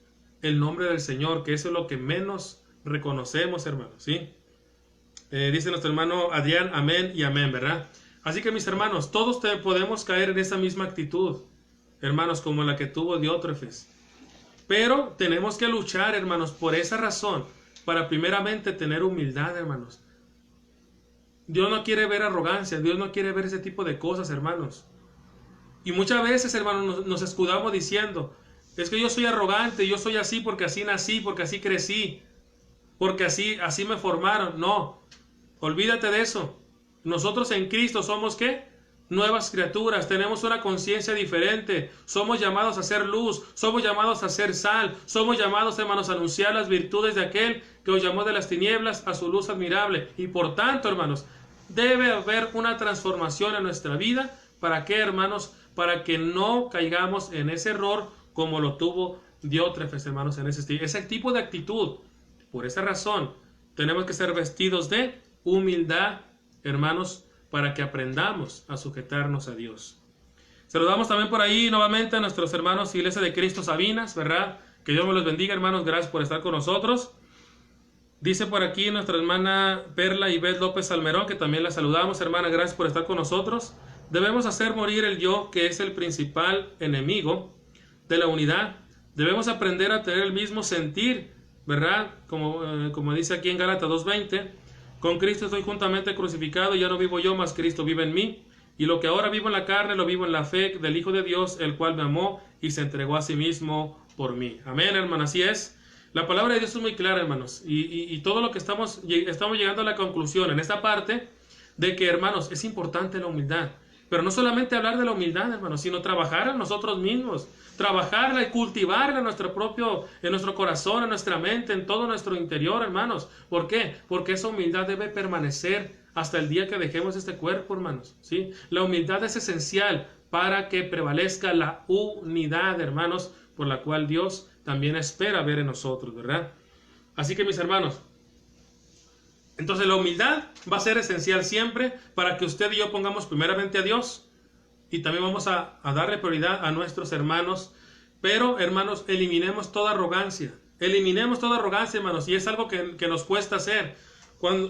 S3: el nombre del Señor, que eso es lo que menos reconocemos, hermanos, ¿sí? Dice nuestro hermano Adrián, amén y amén, ¿verdad? Así que, mis hermanos, todos podemos caer en esa misma actitud, hermanos, como la que tuvo Diótrefes. Pero tenemos que luchar, hermanos, por esa razón, para primeramente tener humildad, hermanos. Dios no quiere ver arrogancia, Dios no quiere ver ese tipo de cosas, hermanos. Y muchas veces, hermanos, nos escudamos diciendo, es que yo soy arrogante, yo soy así porque así nací, porque así crecí, porque así me formaron. No, olvídate de eso. Nosotros en Cristo somos, ¿qué? Nuevas criaturas, tenemos una conciencia diferente, somos llamados a ser luz, somos llamados a ser sal, somos llamados, hermanos, a anunciar las virtudes de aquel que os llamó de las tinieblas a su luz admirable. Y por tanto, hermanos, debe haber una transformación en nuestra vida. ¿Para qué, hermanos? Para que no caigamos en ese error como lo tuvo Diótrefes, hermanos, en ese tipo de actitud. Por esa razón, tenemos que ser vestidos de humildad, hermanos, para que aprendamos a sujetarnos a Dios. Saludamos también por ahí nuevamente a nuestros hermanos Iglesia de Cristo Sabinas, ¿verdad? Que Dios me los bendiga, hermanos, gracias por estar con nosotros. Dice por aquí nuestra hermana Perla Ivette López Almerón, que también la saludamos, hermana, gracias por estar con nosotros. Debemos hacer morir el yo, que es el principal enemigo de la unidad. Debemos aprender a tener el mismo sentir, ¿verdad? Como dice aquí en Gálatas 2:20, con Cristo estoy juntamente crucificado, ya no vivo yo, mas Cristo vive en mí. Y lo que ahora vivo en la carne, lo vivo en la fe del Hijo de Dios, el cual me amó y se entregó a sí mismo por mí. Amén, hermano, así es. La palabra de Dios es muy clara, hermanos, y todo lo que estamos llegando a la conclusión en esta parte de que, hermanos, es importante la humildad. Pero no solamente hablar de la humildad, hermanos, sino trabajar en nosotros mismos, trabajarla y cultivarla en nuestro corazón, en nuestra mente, en todo nuestro interior, hermanos. ¿Por qué? Porque esa humildad debe permanecer hasta el día que dejemos este cuerpo, hermanos, ¿sí? La humildad es esencial para que prevalezca la unidad, hermanos, por la cual Dios también espera ver en nosotros, ¿verdad? Así que, mis hermanos, entonces la humildad va a ser esencial siempre para que usted y yo pongamos primeramente a Dios, y también vamos a darle prioridad a nuestros hermanos. Pero, hermanos, eliminemos toda arrogancia, hermanos, y es algo que nos cuesta hacer,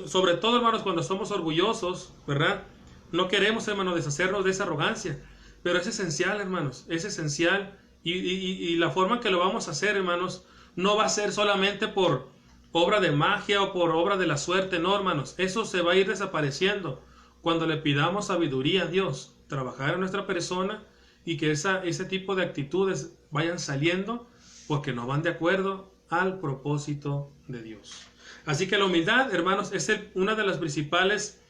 S3: sobre todo, hermanos, cuando somos orgullosos, ¿verdad? No queremos, hermanos, deshacernos de esa arrogancia, pero es esencial, hermanos, es esencial, y la forma que lo vamos a hacer, hermanos, no va a ser solamente por obra de magia o por obra de la suerte, no, hermanos. Eso se va a ir desapareciendo cuando le pidamos sabiduría a Dios, trabajar en nuestra persona, y que ese tipo de actitudes vayan saliendo porque no van de acuerdo al propósito de Dios. Así que la humildad, hermanos, es una de las principales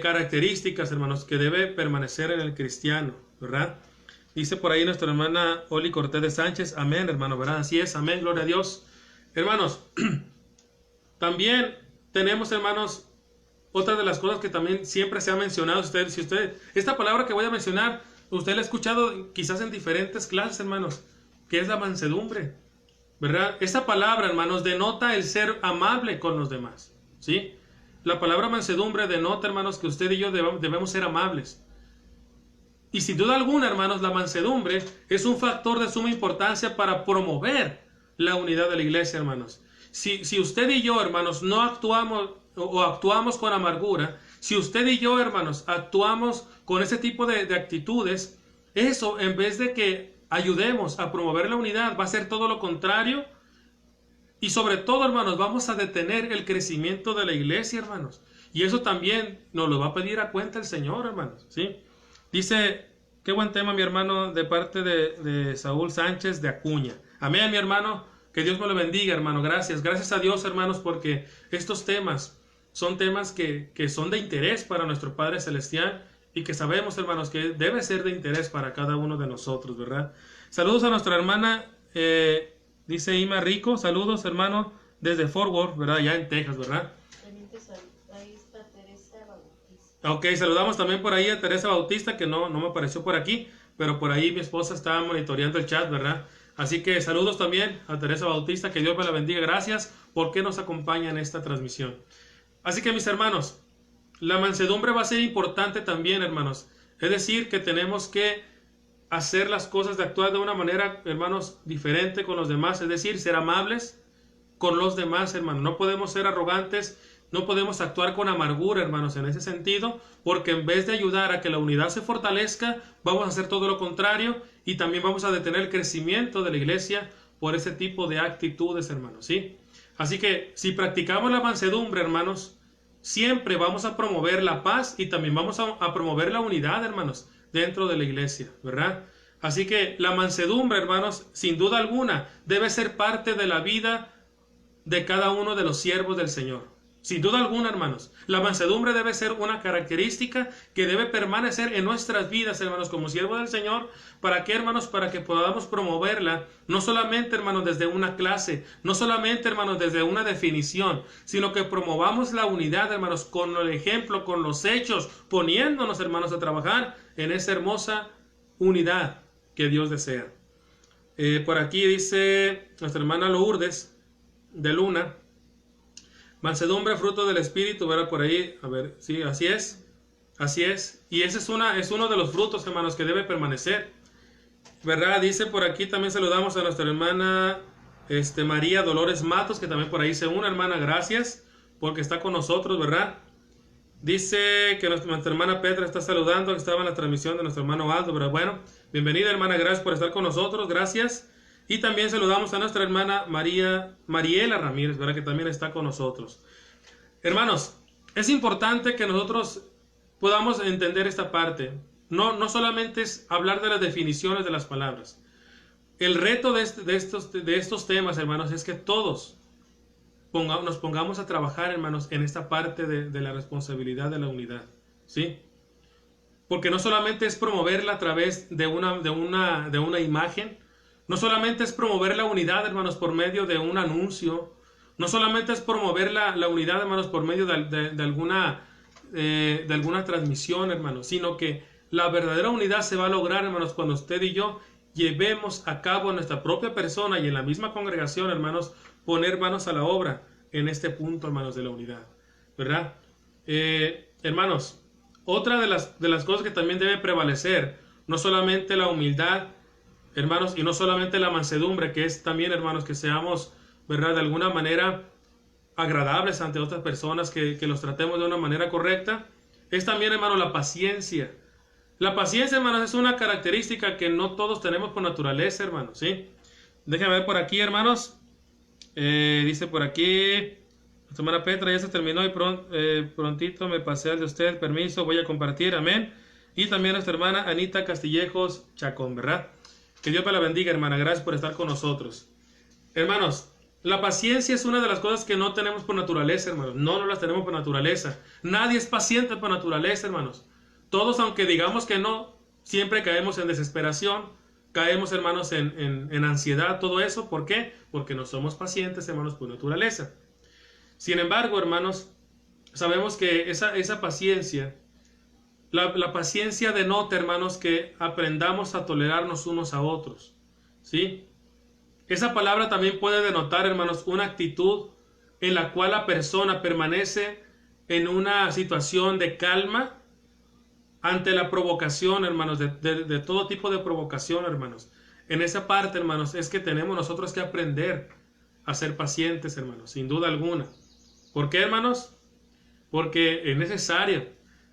S3: características, hermanos, que debe permanecer en el cristiano, ¿verdad? Dice por ahí nuestra hermana Oli Cortés de Sánchez, amén, hermano, ¿verdad? Así es, amén, gloria a Dios. Hermanos, también tenemos, hermanos, otra de las cosas que también siempre se ha mencionado. Esta palabra que voy a mencionar, usted la ha escuchado quizás en diferentes clases, hermanos, que es la mansedumbre, ¿verdad? Esta palabra, hermanos, denota el ser amable con los demás, ¿sí? La palabra mansedumbre denota, hermanos, que usted y yo debemos ser amables. Y sin duda alguna, hermanos, la mansedumbre es un factor de suma importancia para promover la unidad de la iglesia, hermanos. Si usted y yo, hermanos, no actuamos con amargura, si usted y yo, hermanos, actuamos con ese tipo de actitudes, eso, en vez de que ayudemos a promover la unidad, va a ser todo lo contrario. Y sobre todo, hermanos, vamos a detener el crecimiento de la iglesia, hermanos. Y eso también nos lo va a pedir a cuenta el Señor, hermanos, ¿sí? Dice, qué buen tema, mi hermano, de parte de Saúl Sánchez de Acuña. Amén, mi hermano, que Dios me lo bendiga, hermano. Gracias a Dios, hermanos, porque estos temas son temas que son de interés para nuestro Padre Celestial, y que sabemos, hermanos, que debe ser de interés para cada uno de nosotros, ¿verdad? Saludos a nuestra hermana, dice Ima Rico, saludos, hermano, desde Fort Worth, ¿verdad? Ya en Texas, ¿verdad?
S5: Ahí está Teresa Bautista.
S3: Ok, saludamos también por ahí a Teresa Bautista, que no me apareció por aquí, pero por ahí mi esposa estaba monitoreando el chat, ¿verdad? Así que saludos también a Teresa Bautista, que Dios me la bendiga. Gracias porque nos acompaña en esta transmisión. Así que, mis hermanos, la mansedumbre va a ser importante también, hermanos. Es decir, que tenemos que hacer las cosas, de actuar de una manera, hermanos, diferente con los demás. Es decir, ser amables con los demás, hermanos. No podemos ser arrogantes, no podemos actuar con amargura, hermanos, en ese sentido, porque en vez de ayudar a que la unidad se fortalezca, vamos a hacer todo lo contrario, y también vamos a detener el crecimiento de la iglesia por ese tipo de actitudes, hermanos, ¿sí? Así que si practicamos la mansedumbre, hermanos, siempre vamos a promover la paz, y también vamos a promover la unidad, hermanos, dentro de la iglesia, ¿verdad? Así que la mansedumbre, hermanos, sin duda alguna, debe ser parte de la vida de cada uno de los siervos del Señor. Sin duda alguna, hermanos, la mansedumbre debe ser una característica que debe permanecer en nuestras vidas, hermanos, como siervos del Señor. ¿Para qué, hermanos? Para que podamos promoverla, no solamente, hermanos, desde una clase, no solamente, hermanos, desde una definición, sino que promovamos la unidad, hermanos, con el ejemplo, con los hechos, poniéndonos, hermanos, a trabajar en esa hermosa unidad que Dios desea. Por aquí dice nuestra hermana Lourdes de Luna, mansedumbre, fruto del Espíritu, ¿verdad? Por ahí, a ver, sí, así es. Y ese es uno de los frutos, hermanos, que debe permanecer, ¿verdad? Dice por aquí, también saludamos a nuestra hermana María Dolores Matos, que también por ahí se une, hermana, gracias, porque está con nosotros, ¿verdad? Dice que nuestra hermana Petra está saludando, que estaba en la transmisión de nuestro hermano Aldo, ¿verdad? Bueno, bienvenida, hermana, gracias por estar con nosotros, gracias. Y también saludamos a nuestra hermana Mariela Ramírez, ¿verdad? Que también está con nosotros. Hermanos, es importante que nosotros podamos entender esta parte. No solamente es hablar de las definiciones de las palabras. el reto de estos temas, hermanos, es que todos nos pongamos a trabajar, hermanos, en esta parte de la responsabilidad de la unidad, ¿sí? Porque no solamente es promoverla a través de una imagen, no solamente es promover la unidad, hermanos, por medio de un anuncio, no solamente es promover la unidad, hermanos, por medio de alguna transmisión, hermanos, sino que la verdadera unidad se va a lograr, hermanos, cuando usted y yo llevemos a cabo en nuestra propia persona y en la misma congregación, hermanos, poner manos a la obra en este punto, hermanos, de la unidad, ¿verdad? Hermanos, otra de las cosas que también debe prevalecer, no solamente la humildad, hermanos, y no solamente la mansedumbre, que es también, hermanos, que seamos, ¿verdad?, de alguna manera agradables ante otras personas, que los tratemos de una manera correcta, es también, hermanos, la paciencia. La paciencia, hermanos, es una característica que no todos tenemos por naturaleza, hermanos, ¿sí? Déjenme ver por aquí, hermanos. Dice por aquí, nuestra hermana Petra, ya se terminó y prontito me pasé al de usted, permiso, voy a compartir, amén. Y también nuestra hermana Anita Castillejos Chacón, ¿verdad? Que Dios me la bendiga, hermana, gracias por estar con nosotros. Hermanos, la paciencia es una de las cosas que no tenemos por naturaleza, hermanos, no las tenemos por naturaleza. Nadie es paciente por naturaleza, hermanos. Todos, aunque digamos que no, siempre caemos en desesperación, caemos, hermanos, en ansiedad, todo eso. ¿Por qué? Porque no somos pacientes, hermanos, por naturaleza. Sin embargo, hermanos, sabemos que esa paciencia, la paciencia denota, hermanos, que aprendamos a tolerarnos unos a otros, ¿sí? Esa palabra también puede denotar, hermanos, una actitud en la cual la persona permanece en una situación de calma ante la provocación, hermanos, de todo tipo de provocación, hermanos. En esa parte, hermanos, es que tenemos nosotros que aprender a ser pacientes, hermanos, sin duda alguna. ¿Por qué, hermanos? Porque es necesario.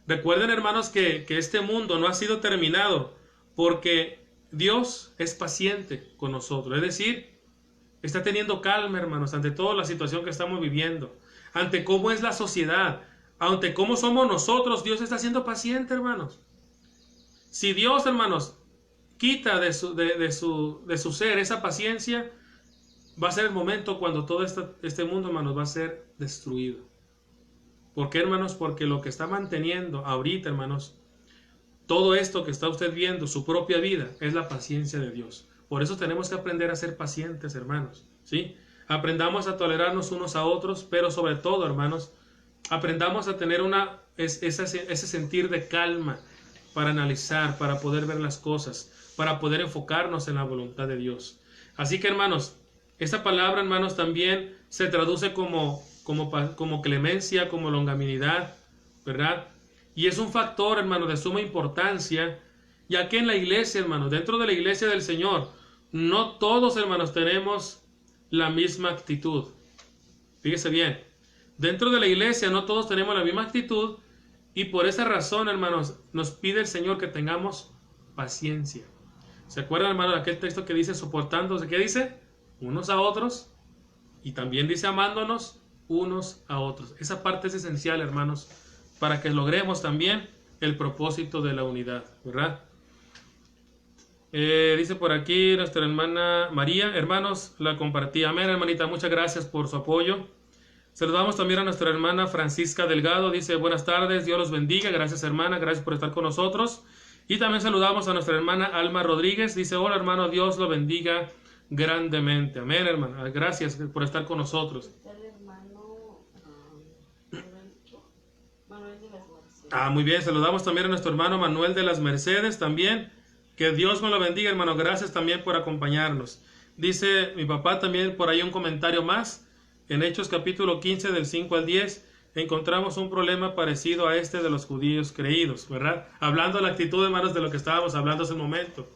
S3: Recuerden, hermanos, que este mundo no ha sido terminado porque Dios es paciente con nosotros. Es decir, está teniendo calma, hermanos, ante toda la situación que estamos viviendo, ante cómo es la sociedad, ante cómo somos nosotros. Dios está siendo paciente, hermanos. Si Dios, hermanos, quita de su ser esa paciencia, va a ser el momento cuando todo este mundo, hermanos, va a ser destruido. ¿Por qué, hermanos? Porque lo que está manteniendo ahorita, hermanos, todo esto que está usted viendo, su propia vida, es la paciencia de Dios. Por eso tenemos que aprender a ser pacientes, hermanos, ¿sí? Aprendamos a tolerarnos unos a otros, pero sobre todo, hermanos, aprendamos a tener ese sentir de calma para analizar, para poder ver las cosas, para poder enfocarnos en la voluntad de Dios. Así que, hermanos, esta palabra, hermanos, también se traduce como clemencia, como longanimidad, ¿verdad? Y es un factor, hermanos, de suma importancia, ya que en la iglesia, hermanos, dentro de la iglesia del Señor, no todos, hermanos, tenemos la misma actitud. Fíjese bien, dentro de la iglesia no todos tenemos la misma actitud, y por esa razón, hermanos, nos pide el Señor que tengamos paciencia. ¿Se acuerdan, hermanos, de aquel texto que dice soportándose? ¿Qué dice? Unos a otros, y también dice amándonos unos a otros. Esa parte es esencial, hermanos, para que logremos también el propósito de la unidad, ¿verdad? Dice por aquí nuestra hermana María, hermanos, la compartí. Amén, hermanita, muchas gracias por su apoyo. Saludamos también a nuestra hermana Francisca Delgado, dice buenas tardes, Dios los bendiga, gracias hermana, gracias por estar con nosotros. Y también saludamos a nuestra hermana Alma Rodríguez, dice hola hermano, Dios lo bendiga grandemente. Amén, hermana, gracias por estar con nosotros.
S5: Manuel de las Mercedes.
S3: Muy bien, saludamos también a nuestro hermano Manuel de las Mercedes también. Que Dios me lo bendiga, hermano. Gracias también por acompañarnos. Dice mi papá también por ahí un comentario más. En Hechos capítulo 15 del 5 al 10 encontramos un problema parecido a este de los judíos creídos, ¿verdad? Hablando de la actitud, hermanos, de lo que estábamos hablando hace un momento,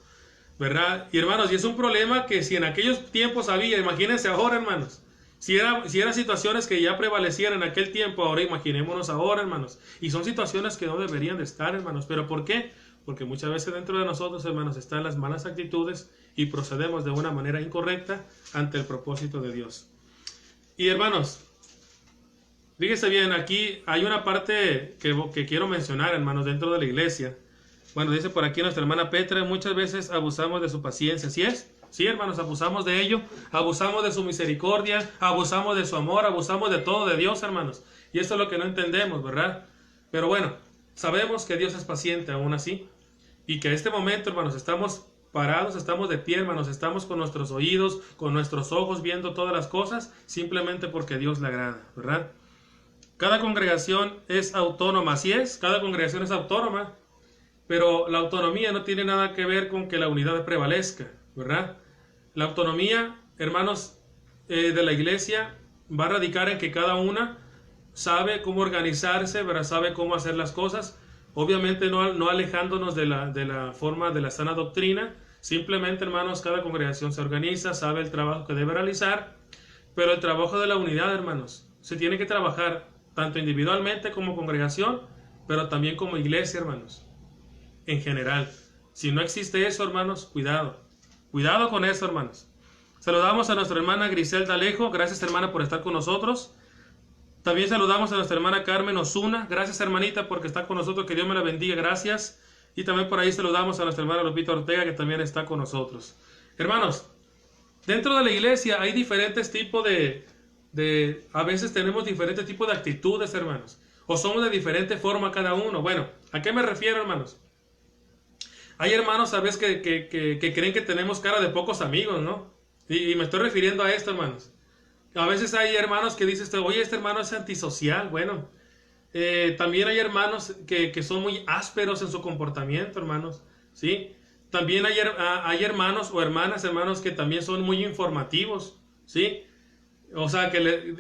S3: ¿verdad? Y hermanos, y es un problema que si en aquellos tiempos había, imagínense ahora, hermanos. Si eran situaciones que ya prevalecieran en aquel tiempo, ahora imaginémonos ahora, hermanos. Y son situaciones que no deberían de estar, hermanos. ¿Pero por qué? Porque muchas veces dentro de nosotros, hermanos, están las malas actitudes y procedemos de una manera incorrecta ante el propósito de Dios. Y hermanos, fíjese bien, aquí hay una parte que quiero mencionar, hermanos, dentro de la iglesia. Bueno, dice por aquí nuestra hermana Petra, muchas veces abusamos de su paciencia, ¿sí es? Sí, hermanos, abusamos de ello, abusamos de su misericordia, abusamos de su amor, abusamos de todo de Dios, hermanos. Y eso es lo que no entendemos, ¿verdad? Pero bueno, sabemos que Dios es paciente aún así. Y que en este momento, hermanos, estamos parados, estamos de pie, hermanos, estamos con nuestros oídos, con nuestros ojos viendo todas las cosas, simplemente porque Dios le agrada, ¿verdad? Cada congregación es autónoma, así es, cada congregación es autónoma, pero la autonomía no tiene nada que ver con que la unidad prevalezca, ¿verdad? La autonomía, hermanos, de la iglesia va a radicar en que cada una sabe cómo organizarse, ¿verdad? Sabe cómo hacer las cosas, obviamente no alejándonos de la forma de la sana doctrina. Simplemente, hermanos, cada congregación se organiza, sabe el trabajo que debe realizar, pero el trabajo de la unidad, hermanos, se tiene que trabajar tanto individualmente como congregación, pero también como iglesia, hermanos, en general. Si no existe eso, hermanos, cuidado con eso, hermanos. Saludamos a nuestra hermana Griselda Alejo, gracias, hermana, por estar con nosotros. También saludamos a nuestra hermana Carmen Osuna, gracias, hermanita, porque está con nosotros, que Dios me la bendiga, gracias. Y también por ahí saludamos a nuestra hermana Lupita Ortega, que también está con nosotros. Hermanos, dentro de la iglesia hay diferentes tipos a veces tenemos diferentes tipos de actitudes, hermanos. O somos de diferente forma cada uno. Bueno, ¿a qué me refiero, hermanos? Hay hermanos a veces que creen que tenemos cara de pocos amigos, ¿no? Y me estoy refiriendo a esto, hermanos. A veces hay hermanos que dicen, oye, este hermano es antisocial. Bueno, también hay hermanos que son muy ásperos en su comportamiento, hermanos, ¿sí? También hay hermanos o hermanos que también son muy informativos, ¿sí? O sea,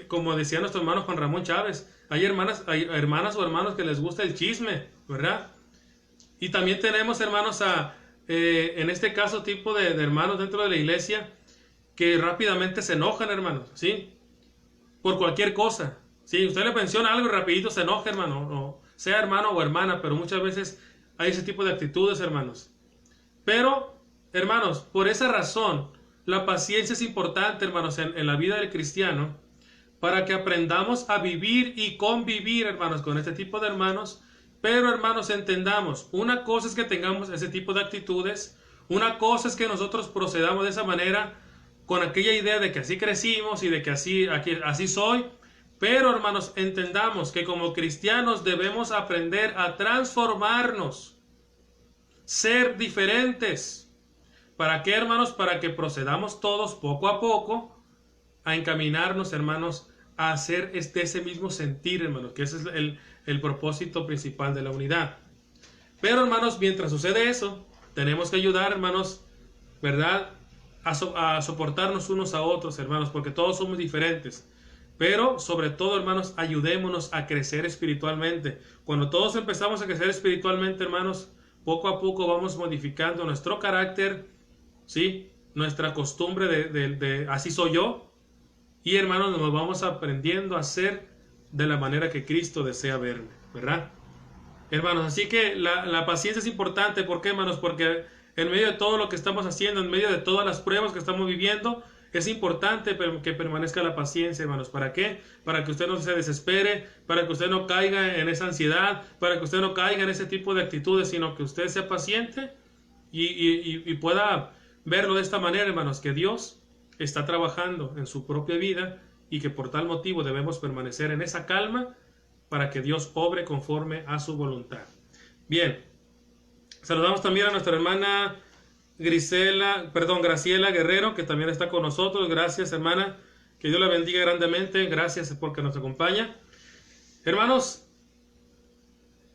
S3: como decía nuestro hermano Juan Ramón Chávez, hay hermanas o hermanos que les gusta el chisme, ¿verdad? Y también tenemos, hermanos, en este caso, tipo de hermanos dentro de la iglesia que rápidamente se enojan, hermanos, ¿sí? Por cualquier cosa. Si usted le menciona algo y rapidito se enoja, hermano, o sea hermano o hermana, pero muchas veces hay ese tipo de actitudes, hermanos. Pero, hermanos, por esa razón, la paciencia es importante, hermanos, en la vida del cristiano, para que aprendamos a vivir y convivir, hermanos, con este tipo de hermanos. Pero, hermanos, entendamos, una cosa es que tengamos ese tipo de actitudes, una cosa es que nosotros procedamos de esa manera, con aquella idea de que así crecimos y de que así soy. Pero, hermanos, entendamos que como cristianos debemos aprender a transformarnos, ser diferentes. ¿Para qué, hermanos? Para que procedamos todos poco a poco a encaminarnos, hermanos, a hacer ese mismo sentir, hermanos, que ese es el propósito principal de la unidad. Pero, hermanos, mientras sucede eso, tenemos que ayudar, hermanos, ¿verdad?, a soportarnos unos a otros, hermanos, porque todos somos diferentes. Pero, sobre todo, hermanos, ayudémonos a crecer espiritualmente. Cuando todos empezamos a crecer espiritualmente, hermanos, poco a poco vamos modificando nuestro carácter, ¿sí? Nuestra costumbre de así soy yo. Y, hermanos, nos vamos aprendiendo a ser de la manera que Cristo desea verme, ¿verdad? Hermanos, así que la paciencia es importante. ¿Por qué, hermanos? Porque en medio de todo lo que estamos haciendo, en medio de todas las pruebas que estamos viviendo, es importante que permanezca la paciencia, hermanos. ¿Para qué? Para que usted no se desespere, para que usted no caiga en esa ansiedad, para que usted no caiga en ese tipo de actitudes, sino que usted sea paciente y pueda verlo de esta manera, hermanos, que Dios está trabajando en su propia vida y que por tal motivo debemos permanecer en esa calma para que Dios obre conforme a su voluntad. Bien, saludamos también a nuestra hermana Graciela Guerrero, que también está con nosotros. Gracias, hermana, que Dios la bendiga grandemente. Gracias porque nos acompaña. Hermanos,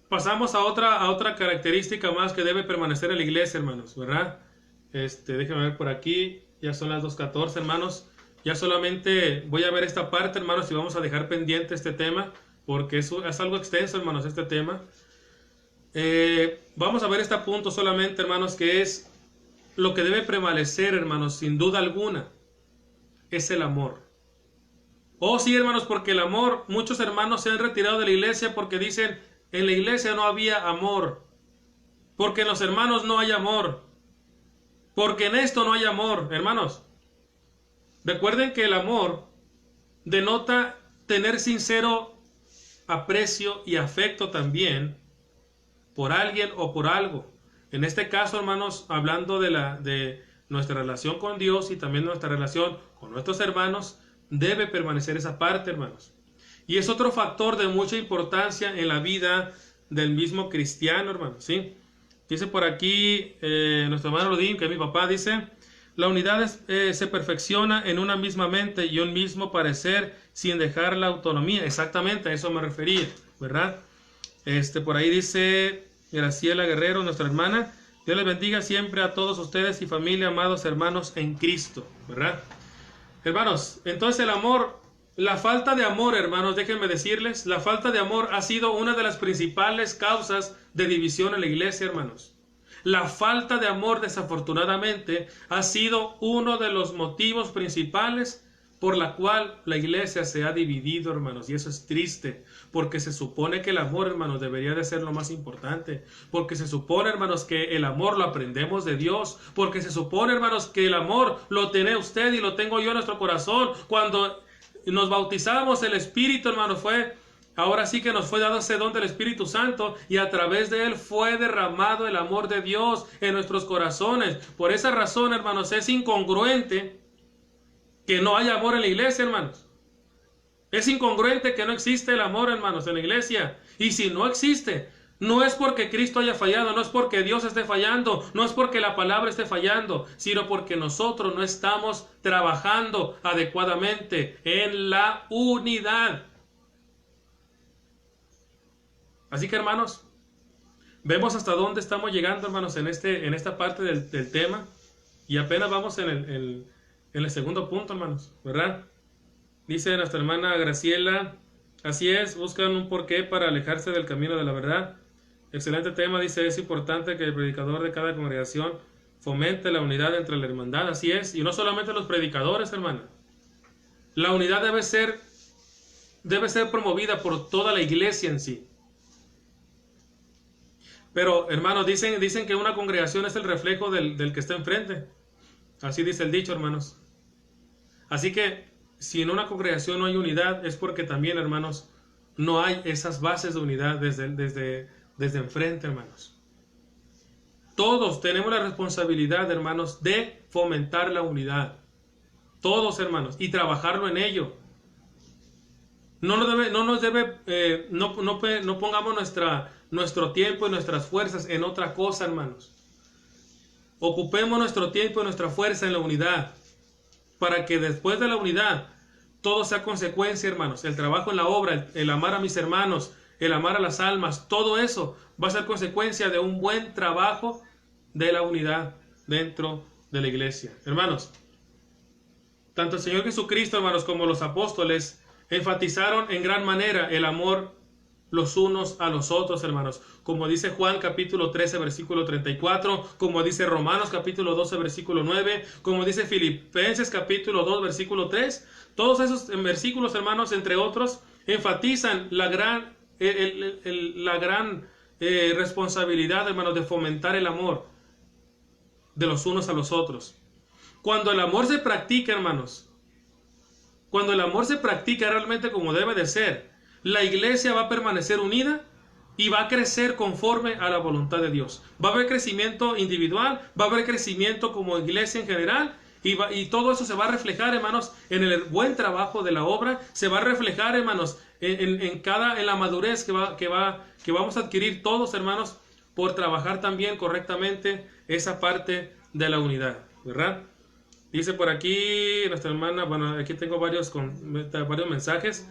S3: pasamos a otra característica más que debe permanecer en la iglesia, hermanos, ¿verdad? Déjenme ver por aquí, ya son las 2:14, hermanos. Ya solamente voy a ver esta parte, hermanos, y vamos a dejar pendiente este tema, porque es algo extenso, hermanos, este tema. Vamos a ver este punto solamente, hermanos, que es lo que debe prevalecer, hermanos, sin duda alguna, es el amor. Oh, sí, hermanos, porque el amor, muchos hermanos se han retirado de la iglesia porque dicen, en la iglesia no había amor, porque en los hermanos no hay amor, porque en esto no hay amor. Hermanos, recuerden que el amor denota tener sincero aprecio y afecto también por alguien o por algo. En este caso, hermanos, hablando de nuestra relación con Dios y también nuestra relación con nuestros hermanos, debe permanecer esa parte, hermanos. Y es otro factor de mucha importancia en la vida del mismo cristiano, hermanos, ¿sí? Dice por aquí nuestro hermano Rodín, que es mi papá, dice: la unidad se perfecciona en una misma mente y un mismo parecer sin dejar la autonomía. Exactamente, a eso me refería, ¿verdad? Por ahí dice Graciela Guerrero, nuestra hermana: Dios les bendiga siempre a todos ustedes y familia, amados hermanos en Cristo, ¿verdad? Hermanos, entonces el amor, la falta de amor, hermanos, déjenme decirles, la falta de amor ha sido una de las principales causas de división en la iglesia, hermanos. La falta de amor, desafortunadamente, ha sido uno de los motivos principales por la cual la iglesia se ha dividido, hermanos, y eso es triste, porque se supone que el amor, hermanos, debería de ser lo más importante, porque se supone, hermanos, que el amor lo aprendemos de Dios, porque se supone, hermanos, que el amor lo tiene usted y lo tengo yo en nuestro corazón. Cuando nos bautizamos, el Espíritu, hermanos, ahora sí que nos fue dado ese don del Espíritu Santo, y a través de él fue derramado el amor de Dios en nuestros corazones. Por esa razón, hermanos, es incongruente que no haya amor en la iglesia, hermanos. Es incongruente que no existe el amor, hermanos, en la iglesia. Y si no existe, no es porque Cristo haya fallado, no es porque Dios esté fallando, no es porque la palabra esté fallando, sino porque nosotros no estamos trabajando adecuadamente en la unidad. Así que, hermanos, vemos hasta dónde estamos llegando, hermanos, en esta parte del tema, y apenas vamos en el segundo punto, hermanos, ¿verdad? Dice nuestra hermana Graciela: así es, buscan un porqué para alejarse del camino de la verdad. Excelente tema, dice: es importante que el predicador de cada congregación fomente la unidad entre la hermandad. Así es, y no solamente los predicadores, hermana. La unidad debe ser promovida por toda la iglesia en sí. Pero, hermanos, dicen que una congregación es el reflejo del que está enfrente. Así dice el dicho, hermanos. Así que, si en una congregación no hay unidad, es porque también, hermanos, no hay esas bases de unidad desde enfrente, hermanos. Todos tenemos la responsabilidad, hermanos, de fomentar la unidad. Todos, hermanos, y trabajarlo en ello. No pongamos nuestro tiempo y nuestras fuerzas en otra cosa, hermanos. Ocupemos nuestro tiempo y nuestra fuerza en la unidad, para que después de la unidad todo sea consecuencia, hermanos. El trabajo en la obra, el amar a mis hermanos, el amar a las almas, todo eso va a ser consecuencia de un buen trabajo de la unidad dentro de la iglesia. Hermanos, tanto el Señor Jesucristo, hermanos, como los apóstoles enfatizaron en gran manera el amor los unos a los otros, hermanos. Como dice Juan capítulo 13, versículo 34, como dice Romanos capítulo 12, versículo 9, como dice Filipenses capítulo 2, versículo 3. Todos esos versículos, hermanos, entre otros, enfatizan la gran responsabilidad, hermanos, de fomentar el amor de los unos a los otros. Cuando el amor se practica, hermanos, cuando el amor se practica realmente como debe de ser, la iglesia va a permanecer unida y va a crecer conforme a la voluntad de Dios. Va a haber crecimiento individual, va a haber crecimiento como iglesia en general, y todo eso se va a reflejar, hermanos, en el buen trabajo de la obra. Se va a reflejar, hermanos, en la madurez que vamos a adquirir todos, hermanos, por trabajar también correctamente esa parte de la unidad, ¿verdad? Dice por aquí nuestra hermana, bueno, aquí tengo varios mensajes.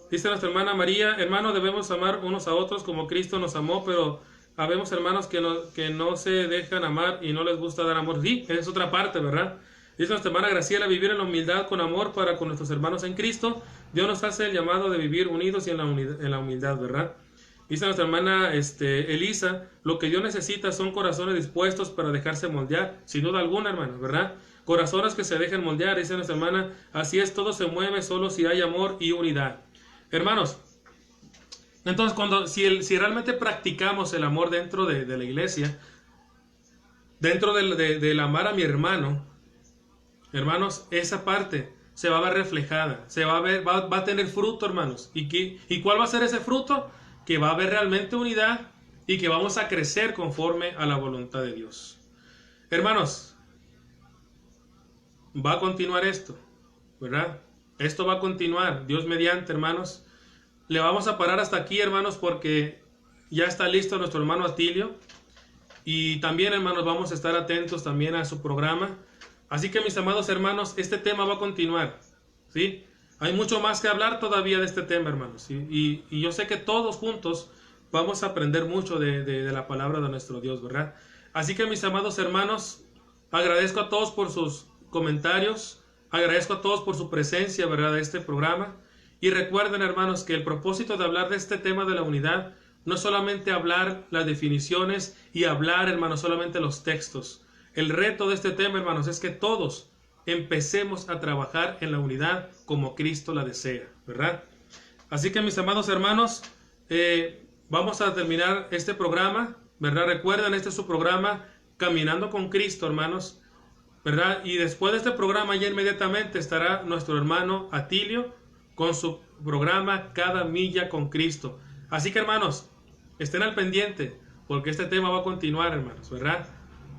S3: Dice nuestra hermana María: hermano, debemos amar unos a otros como Cristo nos amó, pero habemos hermanos que no se dejan amar y no les gusta dar amor. Sí, esa es otra parte, ¿verdad? Dice nuestra hermana Graciela: vivir en la humildad con amor para con nuestros hermanos en Cristo. Dios nos hace el llamado de vivir unidos y en la humildad, ¿verdad? Dice nuestra hermana Elisa: lo que Dios necesita son corazones dispuestos para dejarse moldear, sin duda alguna, hermano, ¿verdad? Corazones que se dejen moldear, dice nuestra hermana. Así es, todo se mueve solo si hay amor y unidad. Hermanos, entonces si realmente practicamos el amor dentro de la iglesia, dentro del amar a mi hermano, hermanos, esa parte se va a ver reflejada, va a tener fruto, hermanos. ¿Y cuál va a ser ese fruto? Que va a haber realmente unidad y que vamos a crecer conforme a la voluntad de Dios. Hermanos, va a continuar esto, ¿verdad? Esto va a continuar, Dios mediante, hermanos. Le vamos a parar hasta aquí, hermanos, porque ya está listo nuestro hermano Atilio. Y también, hermanos, vamos a estar atentos también a su programa. Así que, mis amados hermanos, este tema va a continuar, ¿sí? Hay mucho más que hablar todavía de este tema, hermanos. Y yo sé que todos juntos vamos a aprender mucho de la palabra de nuestro Dios, ¿verdad? Así que, mis amados hermanos, agradezco a todos por sus comentarios. Agradezco a todos por su presencia, ¿verdad?, de este programa. Y recuerden, hermanos, que el propósito de hablar de este tema de la unidad no es solamente hablar las definiciones y hablar, hermanos, solamente los textos. El reto de este tema, hermanos, es que todos empecemos a trabajar en la unidad como Cristo la desea, ¿verdad? Así que, mis amados hermanos, vamos a terminar este programa, ¿verdad? Recuerden, este es su programa Caminando con Cristo, hermanos, ¿verdad? Y después de este programa ya inmediatamente estará nuestro hermano Atilio con su programa Cada Milla con Cristo. Así que, hermanos, estén al pendiente, porque este tema va a continuar, hermanos, ¿verdad?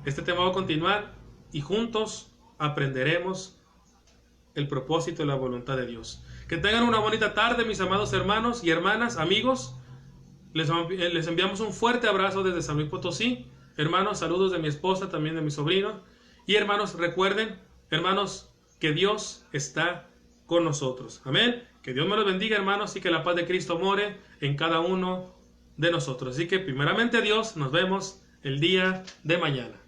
S3: Este tema va a continuar y juntos aprenderemos el propósito y la voluntad de Dios. Que tengan una bonita tarde, mis amados hermanos y hermanas, amigos. Les enviamos un fuerte abrazo desde San Luis Potosí. Hermanos, saludos de mi esposa, también de mi sobrino. Y hermanos, recuerden, hermanos, que Dios está con nosotros. Amén. Que Dios me los bendiga, hermanos, y que la paz de Cristo more en cada uno de nosotros. Así que primeramente Dios, nos vemos el día de mañana.